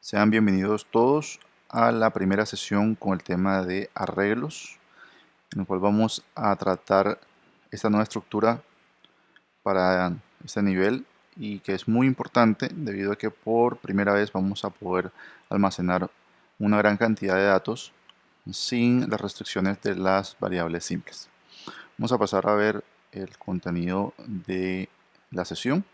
Sean bienvenidos todos a la primera sesión con el tema de arreglos, en el cual vamos a tratar esta nueva estructura para este nivel y que es muy importante debido a que por primera vez vamos a poder almacenar una gran cantidad de datos sin las restricciones de las variables simples. Vamos a pasar a ver el contenido de la sesión.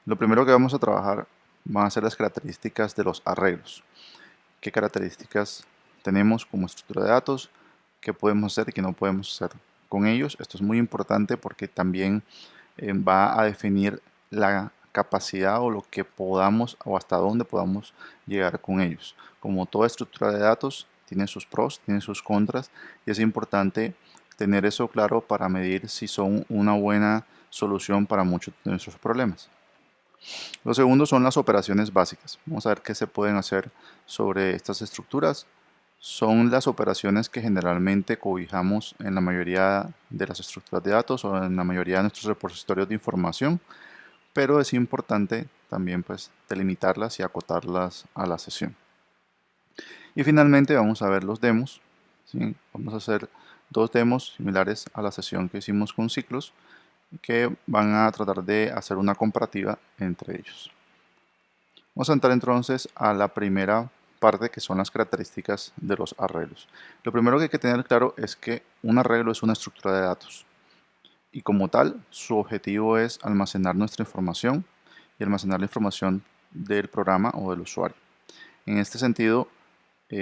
Lo primero que vamos a trabajar van a ser las características de los arreglos. ¿Qué características tenemos como estructura de datos? ¿Qué podemos hacer y qué no podemos hacer con ellos? Esto es muy importante porque también va a definir la capacidad o lo que podamos o hasta dónde podamos llegar con ellos. Como toda estructura de datos, tiene sus pros, tiene sus contras y es importante tener eso claro para medir si son una buena solución para muchos de nuestros problemas. Lo segundo son las operaciones básicas. Vamos a ver qué se pueden hacer sobre estas estructuras. Son las operaciones que generalmente cobijamos en la mayoría de las estructuras de datos o en la mayoría de nuestros repositorios de información, pero es importante también pues delimitarlas y acotarlas a la sesión. Y finalmente vamos a ver los demos. ¿Sí? Vamos a hacer dos demos similares a la sesión que hicimos con ciclos que van a tratar de hacer una comparativa entre ellos. Vamos a entrar entonces a la primera parte, que son las características de los arreglos. Lo primero que hay que tener claro es que un arreglo es una estructura de datos y como tal su objetivo es almacenar nuestra información y almacenar la información del programa o del usuario. En este sentido,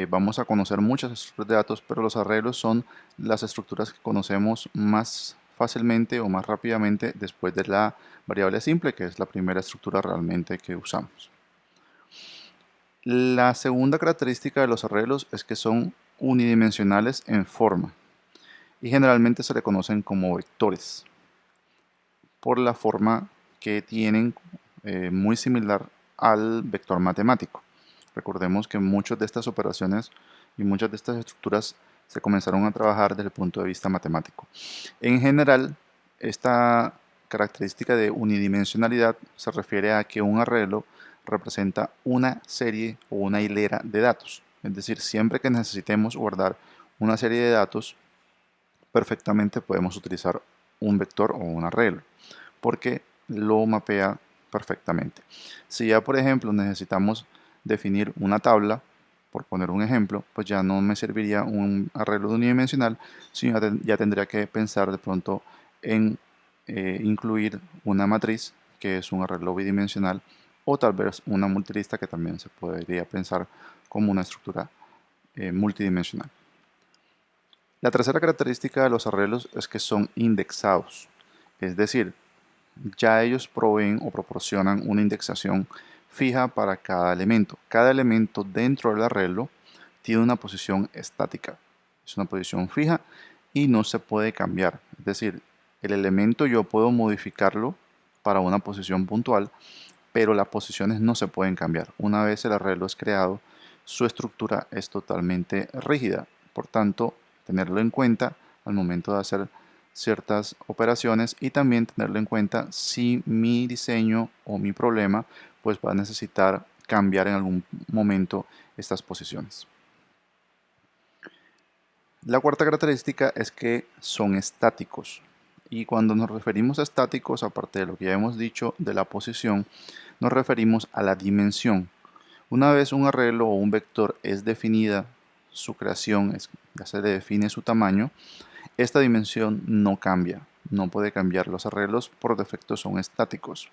vamos a conocer muchas estructuras de datos, pero los arreglos son las estructuras que conocemos más fácilmente o más rápidamente después de la variable simple, que es la primera estructura realmente que usamos. La segunda característica de los arreglos es que son unidimensionales en forma y generalmente se le conocen como vectores por la forma que tienen, muy similar al vector matemático. Recordemos que muchas de estas operaciones y muchas de estas estructuras se comenzaron a trabajar desde el punto de vista matemático. En general, esta característica de unidimensionalidad se refiere a que un arreglo representa una serie o una hilera de datos. Es decir, siempre que necesitemos guardar una serie de datos, perfectamente podemos utilizar un vector o un arreglo, porque lo mapea perfectamente. Si ya, por ejemplo, necesitamos definir una tabla, por poner un ejemplo, pues ya no me serviría un arreglo unidimensional, sino ya tendría que pensar de pronto en incluir una matriz, que es un arreglo bidimensional, o tal vez una multilista, que también se podría pensar como una estructura multidimensional. La tercera característica de los arreglos es que son indexados, es decir, ya ellos proveen o proporcionan una indexación fija para cada elemento. Cada elemento dentro del arreglo tiene una posición estática, es una posición fija y no se puede cambiar. Es decir, el elemento yo puedo modificarlo para una posición puntual, pero las posiciones no se pueden cambiar. Una vez el arreglo es creado, su estructura es totalmente rígida. Por tanto, tenerlo en cuenta al momento de hacer ciertas operaciones y también tenerlo en cuenta si mi diseño o mi problema pues va a necesitar cambiar en algún momento estas posiciones. La cuarta característica es que son estáticos. Y cuando nos referimos a estáticos, aparte de lo que ya hemos dicho de la posición, nos referimos a la dimensión. Una vez un arreglo o un vector es definida su creación, ya se le define su tamaño, esta dimensión no cambia, no puede cambiar. Los arreglos por defecto son estáticos.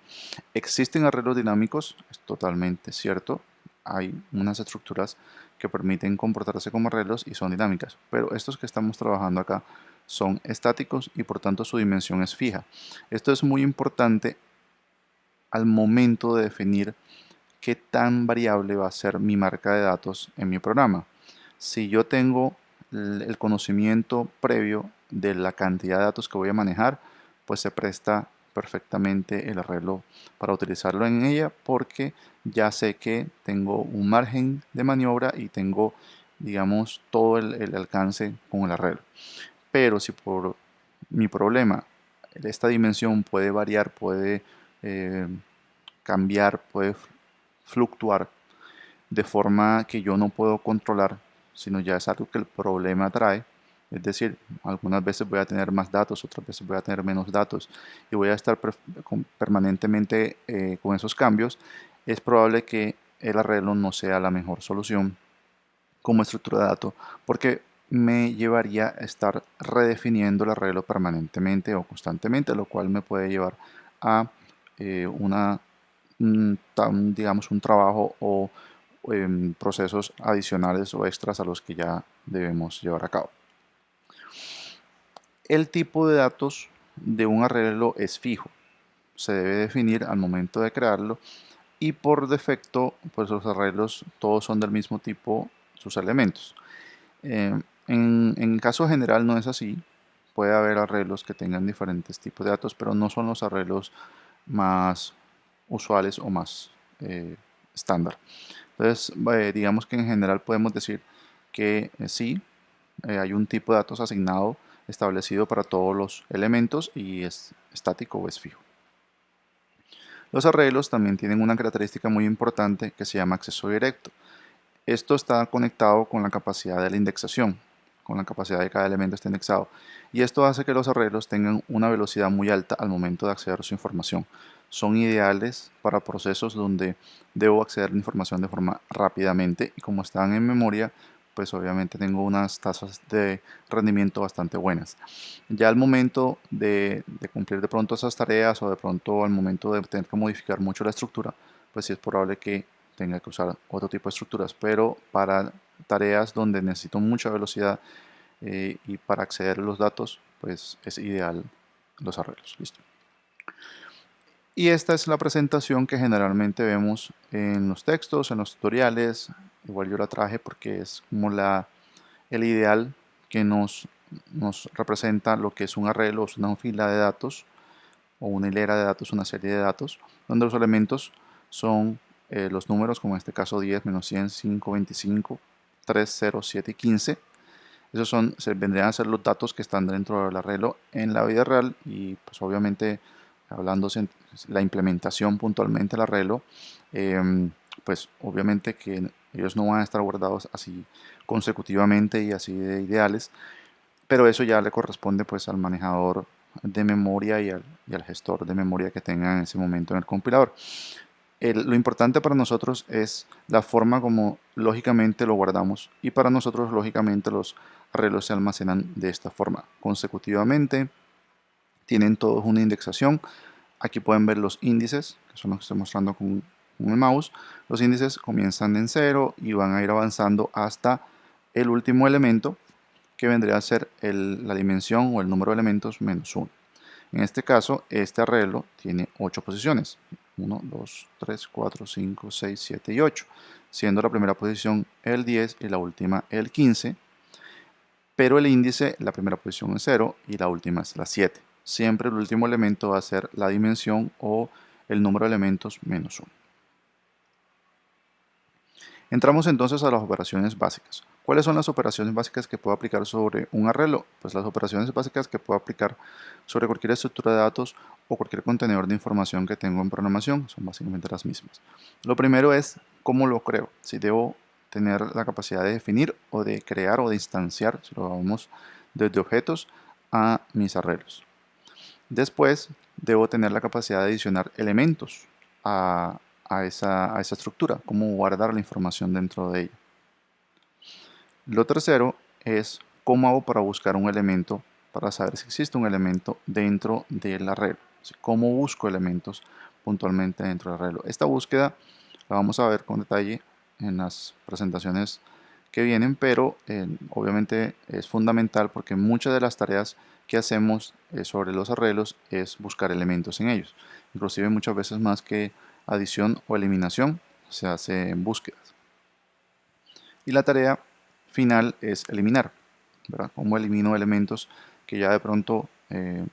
Existen arreglos dinámicos, es totalmente cierto. Hay unas estructuras que permiten comportarse como arreglos y son dinámicas, pero estos que estamos trabajando acá son estáticos y por tanto su dimensión es fija. Esto es muy importante al momento de definir qué tan variable va a ser mi marca de datos en mi programa. Si yo tengo el conocimiento previo de la cantidad de datos que voy a manejar, pues se presta perfectamente el arreglo para utilizarlo en ella porque ya sé que tengo un margen de maniobra y tengo, digamos, todo el alcance con el arreglo. Pero si por mi problema esta dimensión puede variar, puede cambiar, puede fluctuar, de forma que yo no puedo controlar, sino ya es algo que el problema trae. Es decir, algunas veces voy a tener más datos, otras veces voy a tener menos datos y voy a estar permanentemente con esos cambios. Es probable que el arreglo no sea la mejor solución como estructura de datos, porque me llevaría a estar redefiniendo el arreglo permanentemente o constantemente, lo cual me puede llevar a digamos, un trabajo o procesos adicionales o extras a los que ya debemos llevar a cabo. El tipo de datos de un arreglo es fijo, se debe definir al momento de crearlo y por defecto pues los arreglos todos son del mismo tipo sus elementos. En caso general no es así, puede haber arreglos que tengan diferentes tipos de datos, pero no son los arreglos más usuales o más estándar. Entonces, digamos que en general podemos decir que sí, hay un tipo de datos asignado establecido para todos los elementos y es estático o es fijo. Los arreglos también tienen una característica muy importante que se llama acceso directo. Esto está conectado con la capacidad de la indexación, con la capacidad de que cada elemento esté indexado. Y esto hace que los arreglos tengan una velocidad muy alta al momento de acceder a su información. Son ideales para procesos donde debo acceder a la información de forma rápidamente y como están en memoria, pues obviamente tengo unas tasas de rendimiento bastante buenas. Ya al momento de cumplir de pronto esas tareas o de pronto al momento de tener que modificar mucho la estructura, pues sí es probable que tenga que usar otro tipo de estructuras, pero para tareas donde necesito mucha velocidad y para acceder a los datos, pues es ideal los arreglos. Listo. Y esta es la presentación que generalmente vemos en los textos, en los tutoriales. Igual yo la traje porque es como el ideal que nos representa lo que es un arreglo, es una fila de datos o una hilera de datos, una serie de datos, donde los elementos son los números, como en este caso 10, menos 100, 5, 25, 3, 0, 7 y 15. Esos vendrían a ser los datos que están dentro del arreglo en la vida real y pues obviamente hablándose la implementación puntualmente del arreglo, pues obviamente que ellos no van a estar guardados así consecutivamente y así de ideales, pero eso ya le corresponde pues al manejador de memoria y al gestor de memoria que tenga en ese momento en el compilador. Lo importante para nosotros es la forma como lógicamente lo guardamos y para nosotros lógicamente los arreglos se almacenan de esta forma consecutivamente, tienen todos una indexación. Aquí pueden ver los índices, que son los que estoy mostrando con el mouse. Los índices comienzan en 0 y van a ir avanzando hasta el último elemento, que vendría a ser la dimensión o el número de elementos menos 1. En este caso, este arreglo tiene 8 posiciones. 1, 2, 3, 4, 5, 6, 7 y 8. Siendo la primera posición el 10 y la última el 15. Pero el índice, la primera posición es 0 y la última es la 7. Siempre el último elemento va a ser la dimensión o el número de elementos menos 1. Entramos entonces a las operaciones básicas. ¿Cuáles son las operaciones básicas que puedo aplicar sobre un arreglo? Pues las operaciones básicas que puedo aplicar sobre cualquier estructura de datos o cualquier contenedor de información que tengo en programación son básicamente las mismas. Lo primero es cómo lo creo. Si debo tener la capacidad de definir o de crear o de instanciar, si lo vamos desde objetos a mis arreglos. Después debo tener la capacidad de adicionar elementos a esa estructura, cómo guardar la información dentro de ella. Lo tercero es cómo hago para buscar un elemento, para saber si existe un elemento dentro del arreglo. Cómo busco elementos puntualmente dentro del arreglo. Esta búsqueda la vamos a ver con detalle en las presentaciones que vienen, pero obviamente es fundamental porque muchas de las tareas que hacemos sobre los arreglos es buscar elementos en ellos. Inclusive muchas veces más que adición o eliminación se hace en búsquedas. Y la tarea final es eliminar, ¿verdad? Cómo elimino elementos que ya de pronto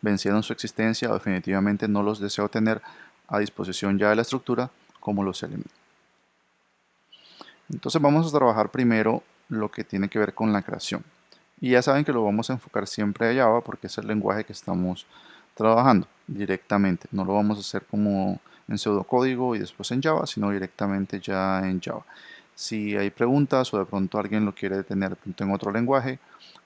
vencieron su existencia o definitivamente no los deseo tener a disposición ya de la estructura, cómo los elimino. Entonces vamos a trabajar primero lo que tiene que ver con la creación. Y ya saben que lo vamos a enfocar siempre a Java porque es el lenguaje que estamos trabajando directamente. No lo vamos a hacer como en pseudocódigo y después en Java, sino directamente ya en Java. Si hay preguntas o de pronto alguien lo quiere tener de pronto en otro lenguaje,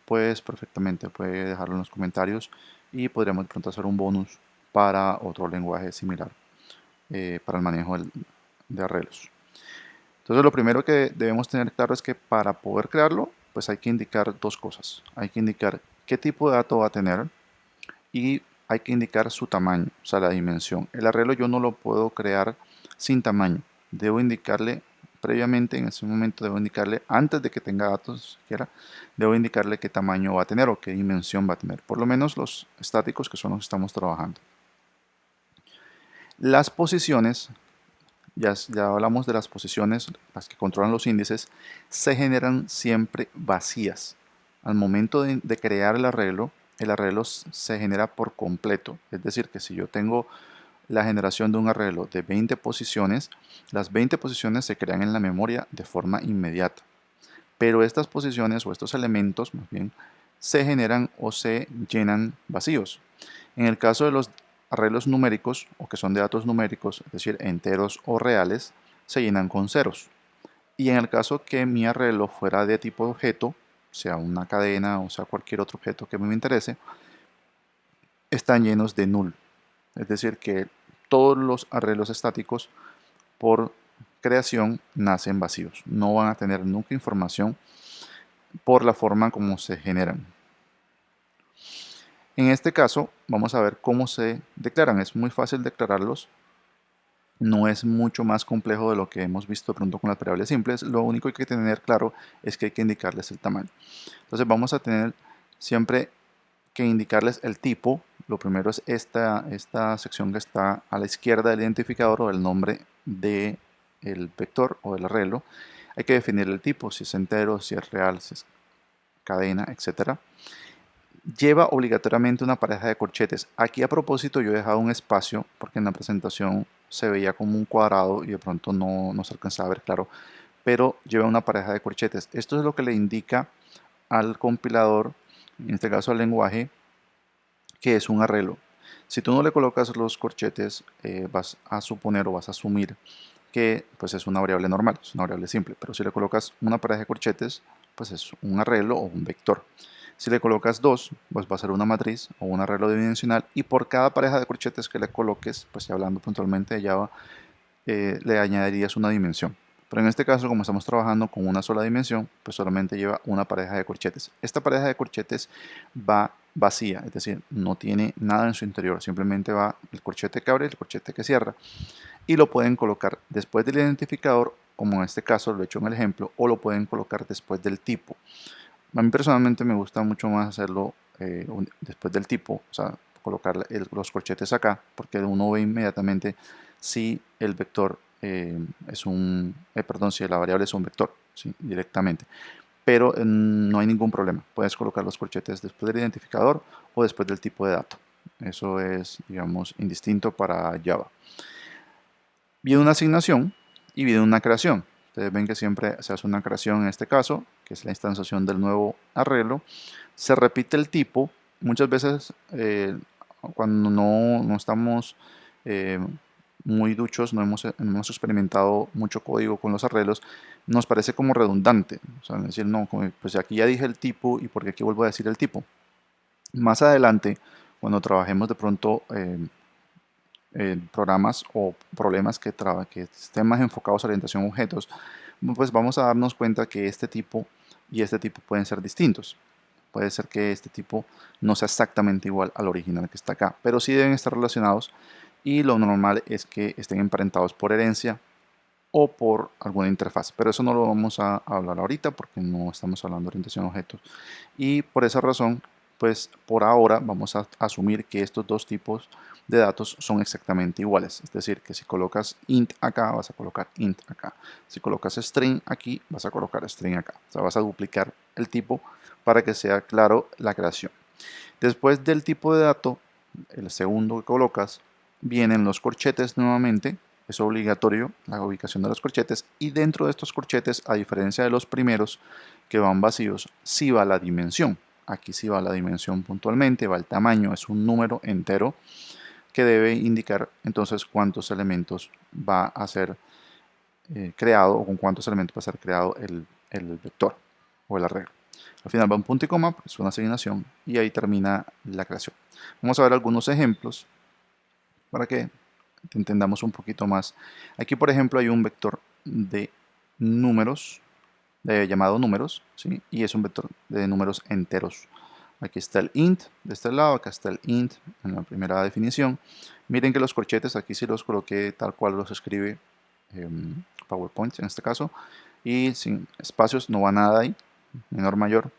pues perfectamente puede dejarlo en los comentarios y podríamos de pronto hacer un bonus para otro lenguaje similar para el manejo de arreglos. Entonces lo primero que debemos tener claro es que para poder crearlo, pues hay que indicar dos cosas. Hay que indicar qué tipo de dato va a tener y hay que indicar su tamaño, o sea, la dimensión. El arreglo yo no lo puedo crear sin tamaño. Debo indicarle previamente, en ese momento debo indicarle, antes de que tenga datos siquiera, debo indicarle qué tamaño va a tener o qué dimensión va a tener. Por lo menos los estáticos que son los que estamos trabajando. Las posiciones, ya hablamos de las posiciones, las que controlan los índices, se generan siempre vacías. Al momento de crear el arreglo se genera por completo. Es decir, que si yo tengo la generación de un arreglo de 20 posiciones, las 20 posiciones se crean en la memoria de forma inmediata. Pero estas posiciones o estos elementos, más bien, se generan o se llenan vacíos. En el caso de los arreglos numéricos o que son de datos numéricos, es decir, enteros o reales, se llenan con ceros. Y en el caso que mi arreglo fuera de tipo objeto, sea una cadena o sea cualquier otro objeto que me interese, están llenos de null. Es decir, que todos los arreglos estáticos por creación nacen vacíos. No van a tener nunca información por la forma como se generan. En este caso, vamos a ver cómo se declaran. Es muy fácil declararlos. No es mucho más complejo de lo que hemos visto de pronto con las variables simples. Lo único que hay que tener claro es que hay que indicarles el tamaño. Entonces vamos a tener siempre que indicarles el tipo. Lo primero es esta sección que está a la izquierda del identificador o el nombre del vector o del arreglo. Hay que definir el tipo, si es entero, si es real, si es cadena, etc. Lleva obligatoriamente una pareja de corchetes. Aquí a propósito yo he dejado un espacio porque en la presentación se veía como un cuadrado y de pronto no se alcanzaba a ver claro, pero lleva una pareja de corchetes. Esto es lo que le indica al compilador, en este caso al lenguaje, que es un arreglo. Si tú no le colocas los corchetes, vas a suponer o vas a asumir que pues, es una variable normal, es una variable simple, pero si le colocas una pareja de corchetes, pues es un arreglo o un vector. Si le colocas dos, pues va a ser una matriz o un arreglo bidimensional y por cada pareja de corchetes que le coloques, pues hablando puntualmente de Java, le añadirías una dimensión. Pero en este caso, como estamos trabajando con una sola dimensión, pues solamente lleva una pareja de corchetes. Esta pareja de corchetes va vacía, es decir, no tiene nada en su interior, simplemente va el corchete que abre y el corchete que cierra. Y lo pueden colocar después del identificador, como en este caso lo he hecho en el ejemplo, o lo pueden colocar después del tipo. A mí personalmente me gusta mucho más hacerlo después del tipo, o sea, colocar los corchetes acá, porque uno ve inmediatamente si el vector perdón, si la variable es un vector, ¿sí? Directamente. Pero no hay ningún problema. Puedes colocar los corchetes después del identificador o después del tipo de dato. Eso es, digamos, indistinto para Java. Viene una asignación y viene una creación. Ustedes ven que siempre se hace una creación en este caso, que es la instanciación del nuevo arreglo. Se repite el tipo. Muchas veces cuando no estamos eh, muy duchos, no hemos experimentado mucho código con los arreglos, nos parece como redundante. O sea, decir, no, pues aquí ya dije el tipo y por qué aquí vuelvo a decir el tipo. Más adelante, cuando trabajemos de pronto programas o problemas que estén más enfocados a orientación a objetos, pues vamos a darnos cuenta que este tipo y este tipo pueden ser distintos. Puede ser que este tipo no sea exactamente igual al original que está acá, pero sí deben estar relacionados y lo normal es que estén emparentados por herencia o por alguna interfaz. Pero eso no lo vamos a hablar ahorita porque no estamos hablando de orientación a objetos. Y por esa razón, pues por ahora vamos a asumir que estos dos tipos de datos son exactamente iguales. Es decir, que si colocas int acá, vas a colocar int acá. Si colocas string aquí, vas a colocar string acá. O sea, vas a duplicar el tipo para que sea claro la creación. Después del tipo de dato, el segundo que colocas, vienen los corchetes nuevamente. Es obligatorio la ubicación de los corchetes y dentro de estos corchetes, a diferencia de los primeros que van vacíos, sí va la dimensión. Aquí sí va la dimensión puntualmente, va el tamaño, es un número entero que debe indicar entonces cuántos elementos va a ser creado o con cuántos elementos va a ser creado el vector o el arreglo. Al final va un punto y coma, porque es una asignación, y ahí termina la creación. Vamos a ver algunos ejemplos para que entendamos un poquito más. Aquí, por ejemplo, hay un vector de números, llamado números, ¿sí? Y es un vector de números enteros. Aquí está el int de este lado, acá está el int en la primera definición. Miren que los corchetes aquí sí los coloqué tal cual los escribe PowerPoint en este caso. Y sin espacios no va nada ahí, menor, mayor.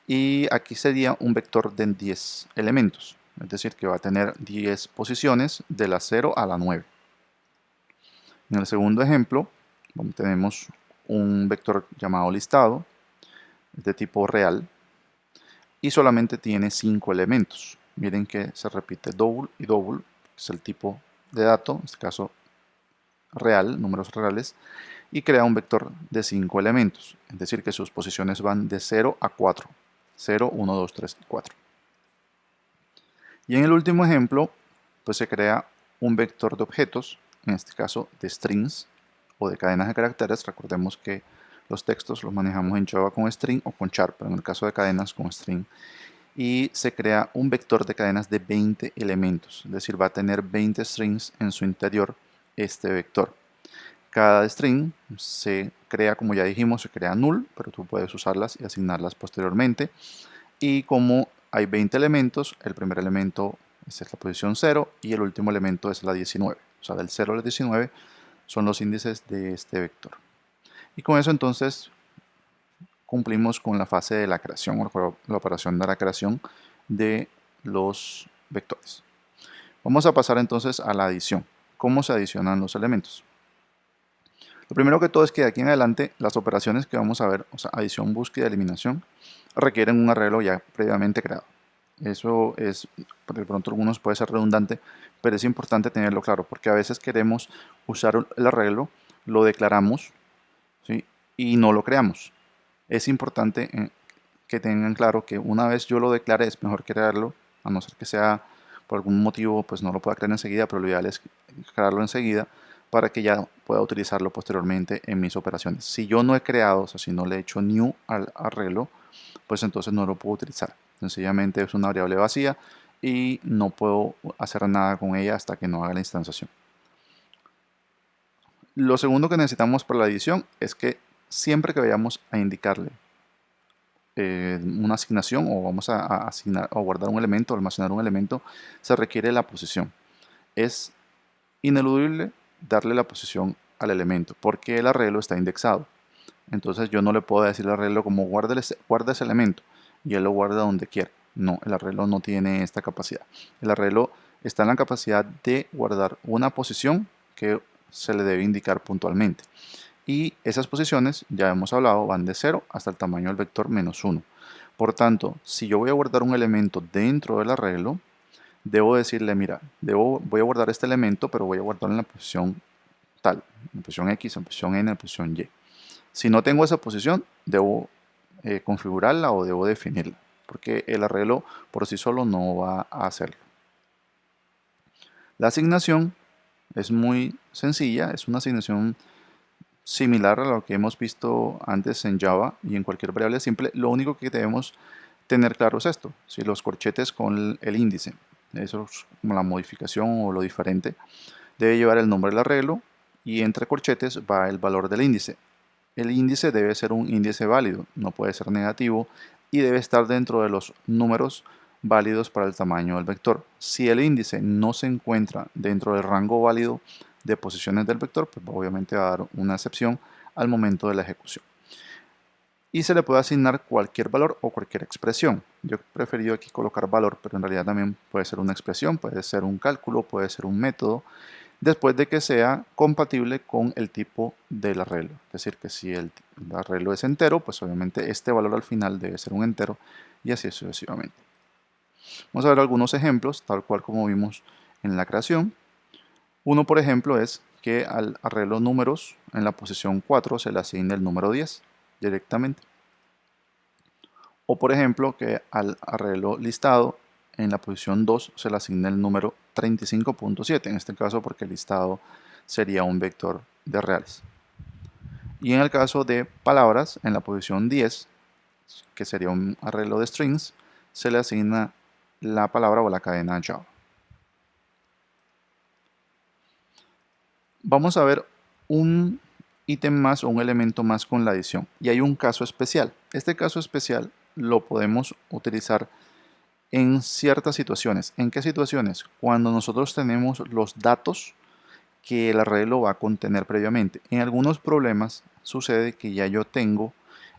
Y aquí sería un vector de 10 elementos. Es decir, que va a tener 10 posiciones de la 0 a la 9. En el segundo ejemplo, tenemos un vector llamado listado, de tipo real, y solamente tiene 5 elementos. Miren que se repite double y double, es el tipo de dato, en este caso real, números reales, y crea un vector de 5 elementos, es decir, que sus posiciones van de 0 a 4. 0, 1, 2, 3 y 4. Y en el último ejemplo, pues se crea un vector de objetos, en este caso de strings o de cadenas de caracteres. Recordemos que los textos los manejamos en Java con string o con char, pero en el caso de cadenas con string. Y se crea un vector de cadenas de 20 elementos, es decir, va a tener 20 strings en su interior este vector. Cada string se crea, como ya dijimos, se crea null, pero tú puedes usarlas y asignarlas posteriormente. Y como hay 20 elementos, el primer elemento es la posición 0 y el último elemento es la 19. O sea, del 0 al 19 son los índices de este vector. Y con eso entonces cumplimos con la fase de la creación o la operación de la creación de los vectores. Vamos a pasar entonces a la adición. ¿Cómo se adicionan los elementos? Lo primero que todo es que de aquí en adelante las operaciones que vamos a ver, o sea, adición, búsqueda y eliminación, requieren un arreglo ya previamente creado. Eso es, de pronto algunos puede ser redundante, pero es importante tenerlo claro, porque a veces queremos usar el arreglo, lo declaramos, ¿sí? Y no lo creamos. Es importante que tengan claro que una vez yo lo declare es mejor crearlo, a no ser que sea por algún motivo pues no lo pueda crear enseguida, pero lo ideal es crearlo enseguida para que ya pueda utilizarlo posteriormente en mis operaciones. Si yo no he creado, o sea, si no le he hecho new al arreglo, pues entonces no lo puedo utilizar. Sencillamente es una variable vacía y no puedo hacer nada con ella hasta que no haga la instanciación. Lo segundo que necesitamos para la edición es que siempre que vayamos a indicarle una asignación o vamos a asignar o guardar un elemento o almacenar un elemento, se requiere la posición. Es ineludible darle la posición al elemento porque el arreglo está indexado. Entonces yo no le puedo decir al arreglo como guarda ese elemento y él lo guarda donde quiera. No, el arreglo no tiene esta capacidad. El arreglo está en la capacidad de guardar una posición que se le debe indicar puntualmente. Y esas posiciones, ya hemos hablado, van de 0 hasta el tamaño del vector menos 1. Por tanto, si yo voy a guardar un elemento dentro del arreglo, debo decirle, mira, voy a guardar este elemento, pero voy a guardarlo en la posición tal, en la posición X, en la posición N, en la posición Y. Si no tengo esa posición, debo configurarla o debo definirla, porque el arreglo por sí solo no va a hacerlo. La asignación es muy sencilla, es una asignación similar a lo que hemos visto antes en Java y en cualquier variable simple. Lo único que debemos tener claro es esto, si los corchetes con el índice, eso es como la modificación o lo diferente, debe llevar el nombre del arreglo y entre corchetes va el valor del índice. El índice debe ser un índice válido, no puede ser negativo y debe estar dentro de los números válidos para el tamaño del vector. Si el índice no se encuentra dentro del rango válido de posiciones del vector, pues obviamente va a dar una excepción al momento de la ejecución. Y se le puede asignar cualquier valor o cualquier expresión. Yo he preferido aquí colocar valor, pero en realidad también puede ser una expresión, puede ser un cálculo, puede ser un método, después de que sea compatible con el tipo del arreglo. Es decir, que si el arreglo es entero, pues obviamente este valor al final debe ser un entero y así sucesivamente. Vamos a ver algunos ejemplos, tal cual como vimos en la creación. Uno, por ejemplo, es que al arreglo números en la posición 4 se le asigne el número 10 directamente. O por ejemplo, que al arreglo listado en la posición 2 se le asigne el número 35.7, en este caso porque el listado sería un vector de reales. Y en el caso de palabras, en la posición 10, que sería un arreglo de strings, se le asigna la palabra o la cadena Java. Vamos a ver un ítem más o un elemento más con la adición. Y hay un caso especial. Este caso especial lo podemos utilizar en ciertas situaciones. ¿En qué situaciones? Cuando nosotros tenemos los datos que el arreglo va a contener previamente. En algunos problemas sucede que ya yo tengo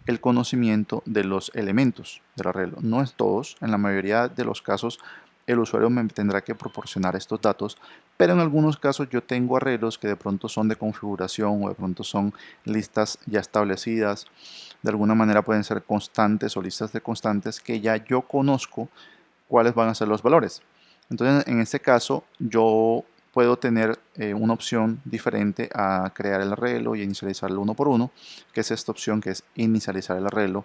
el conocimiento de los elementos del arreglo. No es todos, en la mayoría de los casos el usuario me tendrá que proporcionar estos datos, pero en algunos casos yo tengo arreglos que de pronto son de configuración o de pronto son listas ya establecidas, de alguna manera pueden ser constantes o listas de constantes que ya yo conozco cuáles van a ser los valores. Entonces, en este caso, yo puedo tener una opción diferente a crear el arreglo y inicializarlo uno por uno, que es esta opción que es inicializar el arreglo,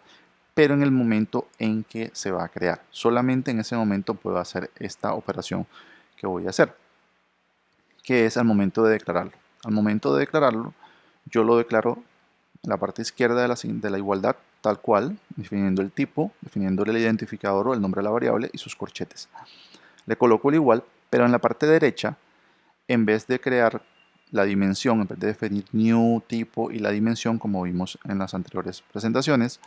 pero en el momento en que se va a crear. Solamente en ese momento puedo hacer esta operación que voy a hacer, que es al momento de declararlo. Al momento de declararlo, yo lo declaro en la parte izquierda de la igualdad, tal cual, definiendo el tipo, definiendo el identificador o el nombre de la variable y sus corchetes. Le coloco el igual, pero en la parte derecha, en vez de crear la dimensión, en vez de definir new, tipo y la dimensión, como vimos en las anteriores presentaciones,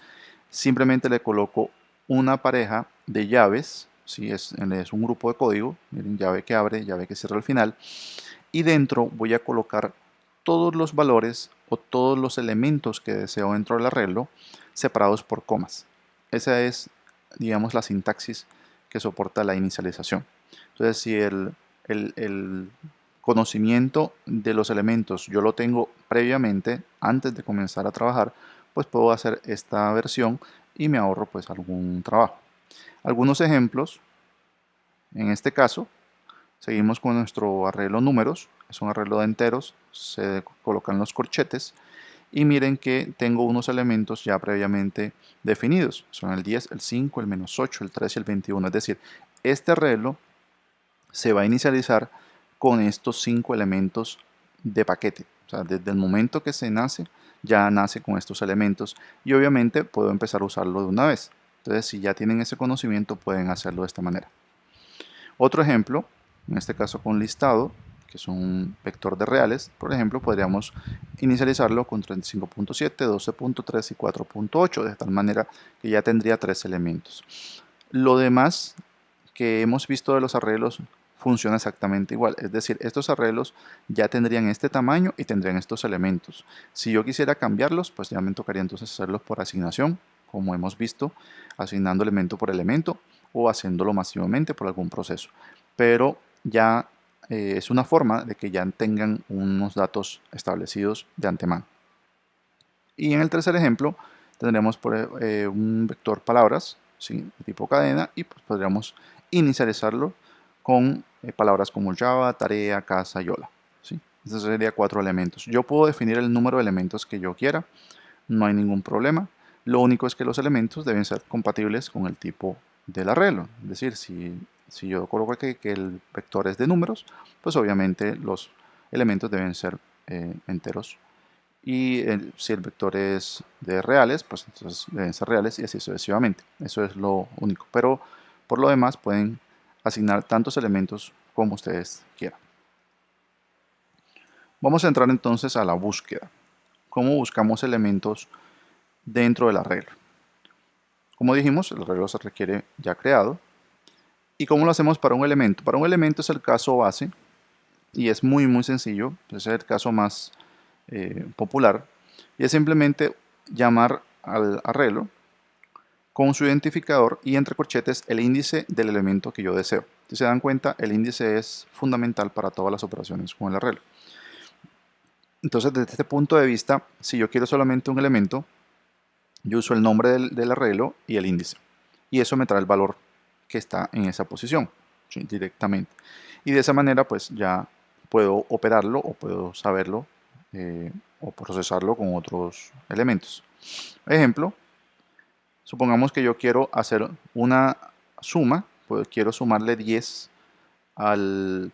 simplemente le coloco una pareja de llaves, si es un grupo de código, miren, llave que abre, llave que cierra al final, y dentro voy a colocar todos los valores o todos los elementos que deseo dentro del arreglo separados por comas. Esa es, digamos, la sintaxis que soporta la inicialización. Entonces, si el conocimiento de los elementos yo lo tengo previamente, antes de comenzar a trabajar, pues puedo hacer esta versión y me ahorro pues algún trabajo. Algunos ejemplos, en este caso, seguimos con nuestro arreglo números, es un arreglo de enteros, se colocan los corchetes y miren que tengo unos elementos ya previamente definidos, son el 10, el 5, el -8, el 3 y el 21, es decir, este arreglo se va a inicializar con estos 5 elementos de paquete, o sea, desde el momento que se nace, ya nace con estos elementos y obviamente puedo empezar a usarlo de una vez. Entonces, si ya tienen ese conocimiento, pueden hacerlo de esta manera. Otro ejemplo, en este caso con listado, que es un vector de reales, por ejemplo, podríamos inicializarlo con 35.7, 12.3 y 4.8, de tal manera que ya tendría 3 elementos. Lo demás que hemos visto de los arreglos funciona exactamente igual, es decir, estos arreglos ya tendrían este tamaño y tendrían estos elementos. Si yo quisiera cambiarlos, pues ya me tocaría entonces hacerlos por asignación, como hemos visto, asignando elemento por elemento o haciéndolo masivamente por algún proceso. Pero ya es una forma de que ya tengan unos datos establecidos de antemano. Y en el tercer ejemplo tendremos un vector palabras, ¿sí?, de tipo cadena, y pues podríamos inicializarlo con palabras como Java, tarea, casa y hola, ¿sí? Estos serían 4 elementos. Yo puedo definir el número de elementos que yo quiera, no hay ningún problema. Lo único es que los elementos deben ser compatibles con el tipo del arreglo. Es decir, si yo coloco que el vector es de números, pues obviamente los elementos deben ser enteros. Y si el vector es de reales, pues entonces deben ser reales y así sucesivamente. Eso es lo único. Pero por lo demás pueden asignar tantos elementos como ustedes quieran. Vamos a entrar entonces a la búsqueda. ¿Cómo buscamos elementos dentro del arreglo? Como dijimos, el arreglo se requiere ya creado. ¿Y cómo lo hacemos para un elemento? Para un elemento es el caso base y es muy sencillo. Es el caso más popular. Y es simplemente llamar al arreglo con su identificador y entre corchetes el índice del elemento que yo deseo. Si se dan cuenta, el índice es fundamental para todas las operaciones con el arreglo. Entonces, desde este punto de vista, si yo quiero solamente un elemento, yo uso el nombre del arreglo y el índice. Y eso me trae el valor que está en esa posición, ¿sí?, directamente. Y de esa manera, pues ya puedo operarlo o puedo saberlo o procesarlo con otros elementos. Ejemplo, supongamos que yo quiero hacer una suma, pues quiero sumarle 10 al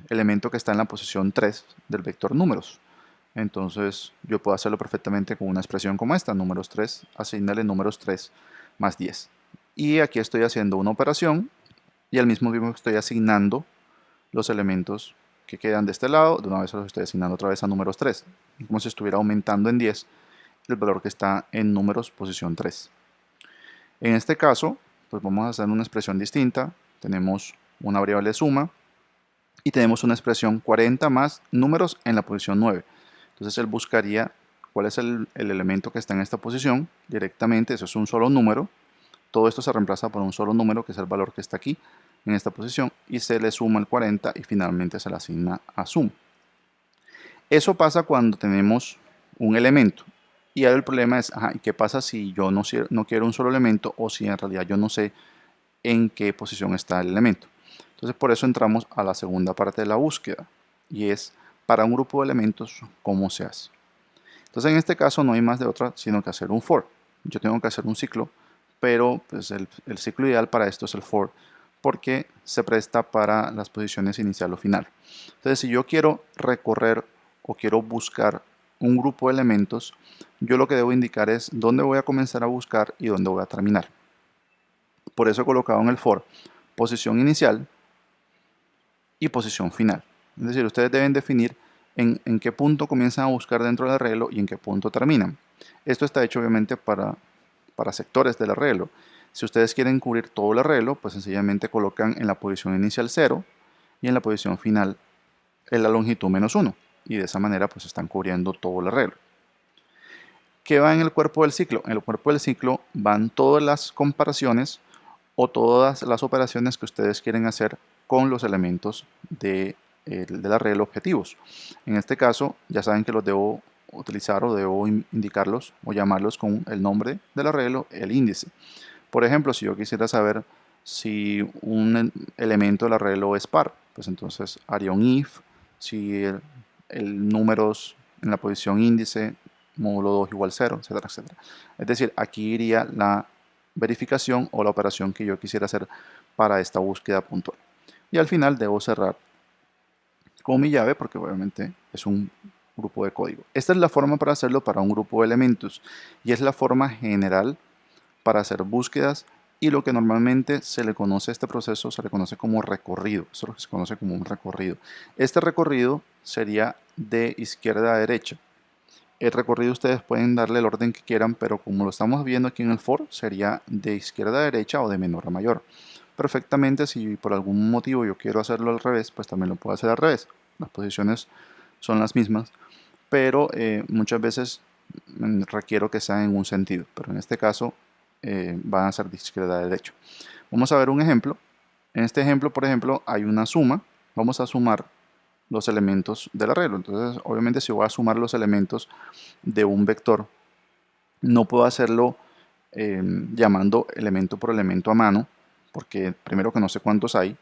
elemento que está en la posición 3 del vector números. Entonces yo puedo hacerlo perfectamente con una expresión como esta, números 3, asignale números 3 más 10. Y aquí estoy haciendo una operación y al mismo tiempo estoy asignando los elementos que quedan de este lado, de una vez los estoy asignando otra vez a números 3, como si estuviera aumentando en 10 el valor que está en números posición 3. En este caso, pues vamos a hacer una expresión distinta. Tenemos una variable suma y tenemos una expresión 40 más números en la posición 9. Entonces él buscaría cuál es el elemento que está en esta posición directamente. Eso es un solo número. Todo esto se reemplaza por un solo número, que es el valor que está aquí en esta posición, y se le suma el 40 y finalmente se le asigna a sum. Eso pasa cuando tenemos un elemento. Y ahora el problema es, ¿y qué pasa si yo no quiero un solo elemento o si en realidad yo no sé en qué posición está el elemento? Entonces por eso entramos a la segunda parte de la búsqueda y es para un grupo de elementos, ¿cómo se hace? Entonces en este caso no hay más de otra sino que hacer un for. Yo tengo que hacer un ciclo, pero pues el ciclo ideal para esto es el for porque se presta para las posiciones inicial o final. Entonces si yo quiero recorrer o quiero buscar un grupo de elementos, yo lo que debo indicar es dónde voy a comenzar a buscar y dónde voy a terminar. Por eso he colocado en el for posición inicial y posición final. Es decir, ustedes deben definir en qué punto comienzan a buscar dentro del arreglo y en qué punto terminan. Esto está hecho obviamente para sectores del arreglo. Si ustedes quieren cubrir todo el arreglo, pues sencillamente colocan en la posición inicial 0 y en la posición final en la longitud -1. Y de esa manera pues están cubriendo todo el arreglo. ¿Qué va en el cuerpo del ciclo? En el cuerpo del ciclo van todas las comparaciones o todas las operaciones que ustedes quieren hacer con los elementos del arreglo objetivos. En este caso, ya saben que los debo utilizar o debo indicarlos o llamarlos con el nombre del arreglo, el índice. Por ejemplo, si yo quisiera saber si un elemento del arreglo es par, pues entonces haría un if, si el números en la posición índice módulo 2 igual 0, etcétera, etcétera. Es decir, aquí iría la verificación o la operación que yo quisiera hacer para esta búsqueda puntual. Y al final debo cerrar con mi llave porque obviamente es un grupo de código. Esta es la forma para hacerlo para un grupo de elementos y es la forma general para hacer búsquedas y lo que normalmente se le conoce a este proceso se le conoce como recorrido. Eso es lo que se conoce como un recorrido. Este recorrido sería de izquierda a derecha. El recorrido ustedes pueden darle el orden que quieran, pero como lo estamos viendo aquí en el for, sería de izquierda a derecha o de menor a mayor. Perfectamente, si por algún motivo yo quiero hacerlo al revés, pues también lo puedo hacer al revés. Las posiciones son las mismas, pero muchas veces requiero que sean en un sentido, pero en este caso van a ser de izquierda a derecha. Vamos a ver un ejemplo. En este ejemplo, por ejemplo, hay una suma. Vamos a sumar los elementos del arreglo. Entonces, obviamente, si voy a sumar los elementos de un vector, no puedo hacerlo llamando elemento por elemento a mano, porque primero que no sé cuántos hay,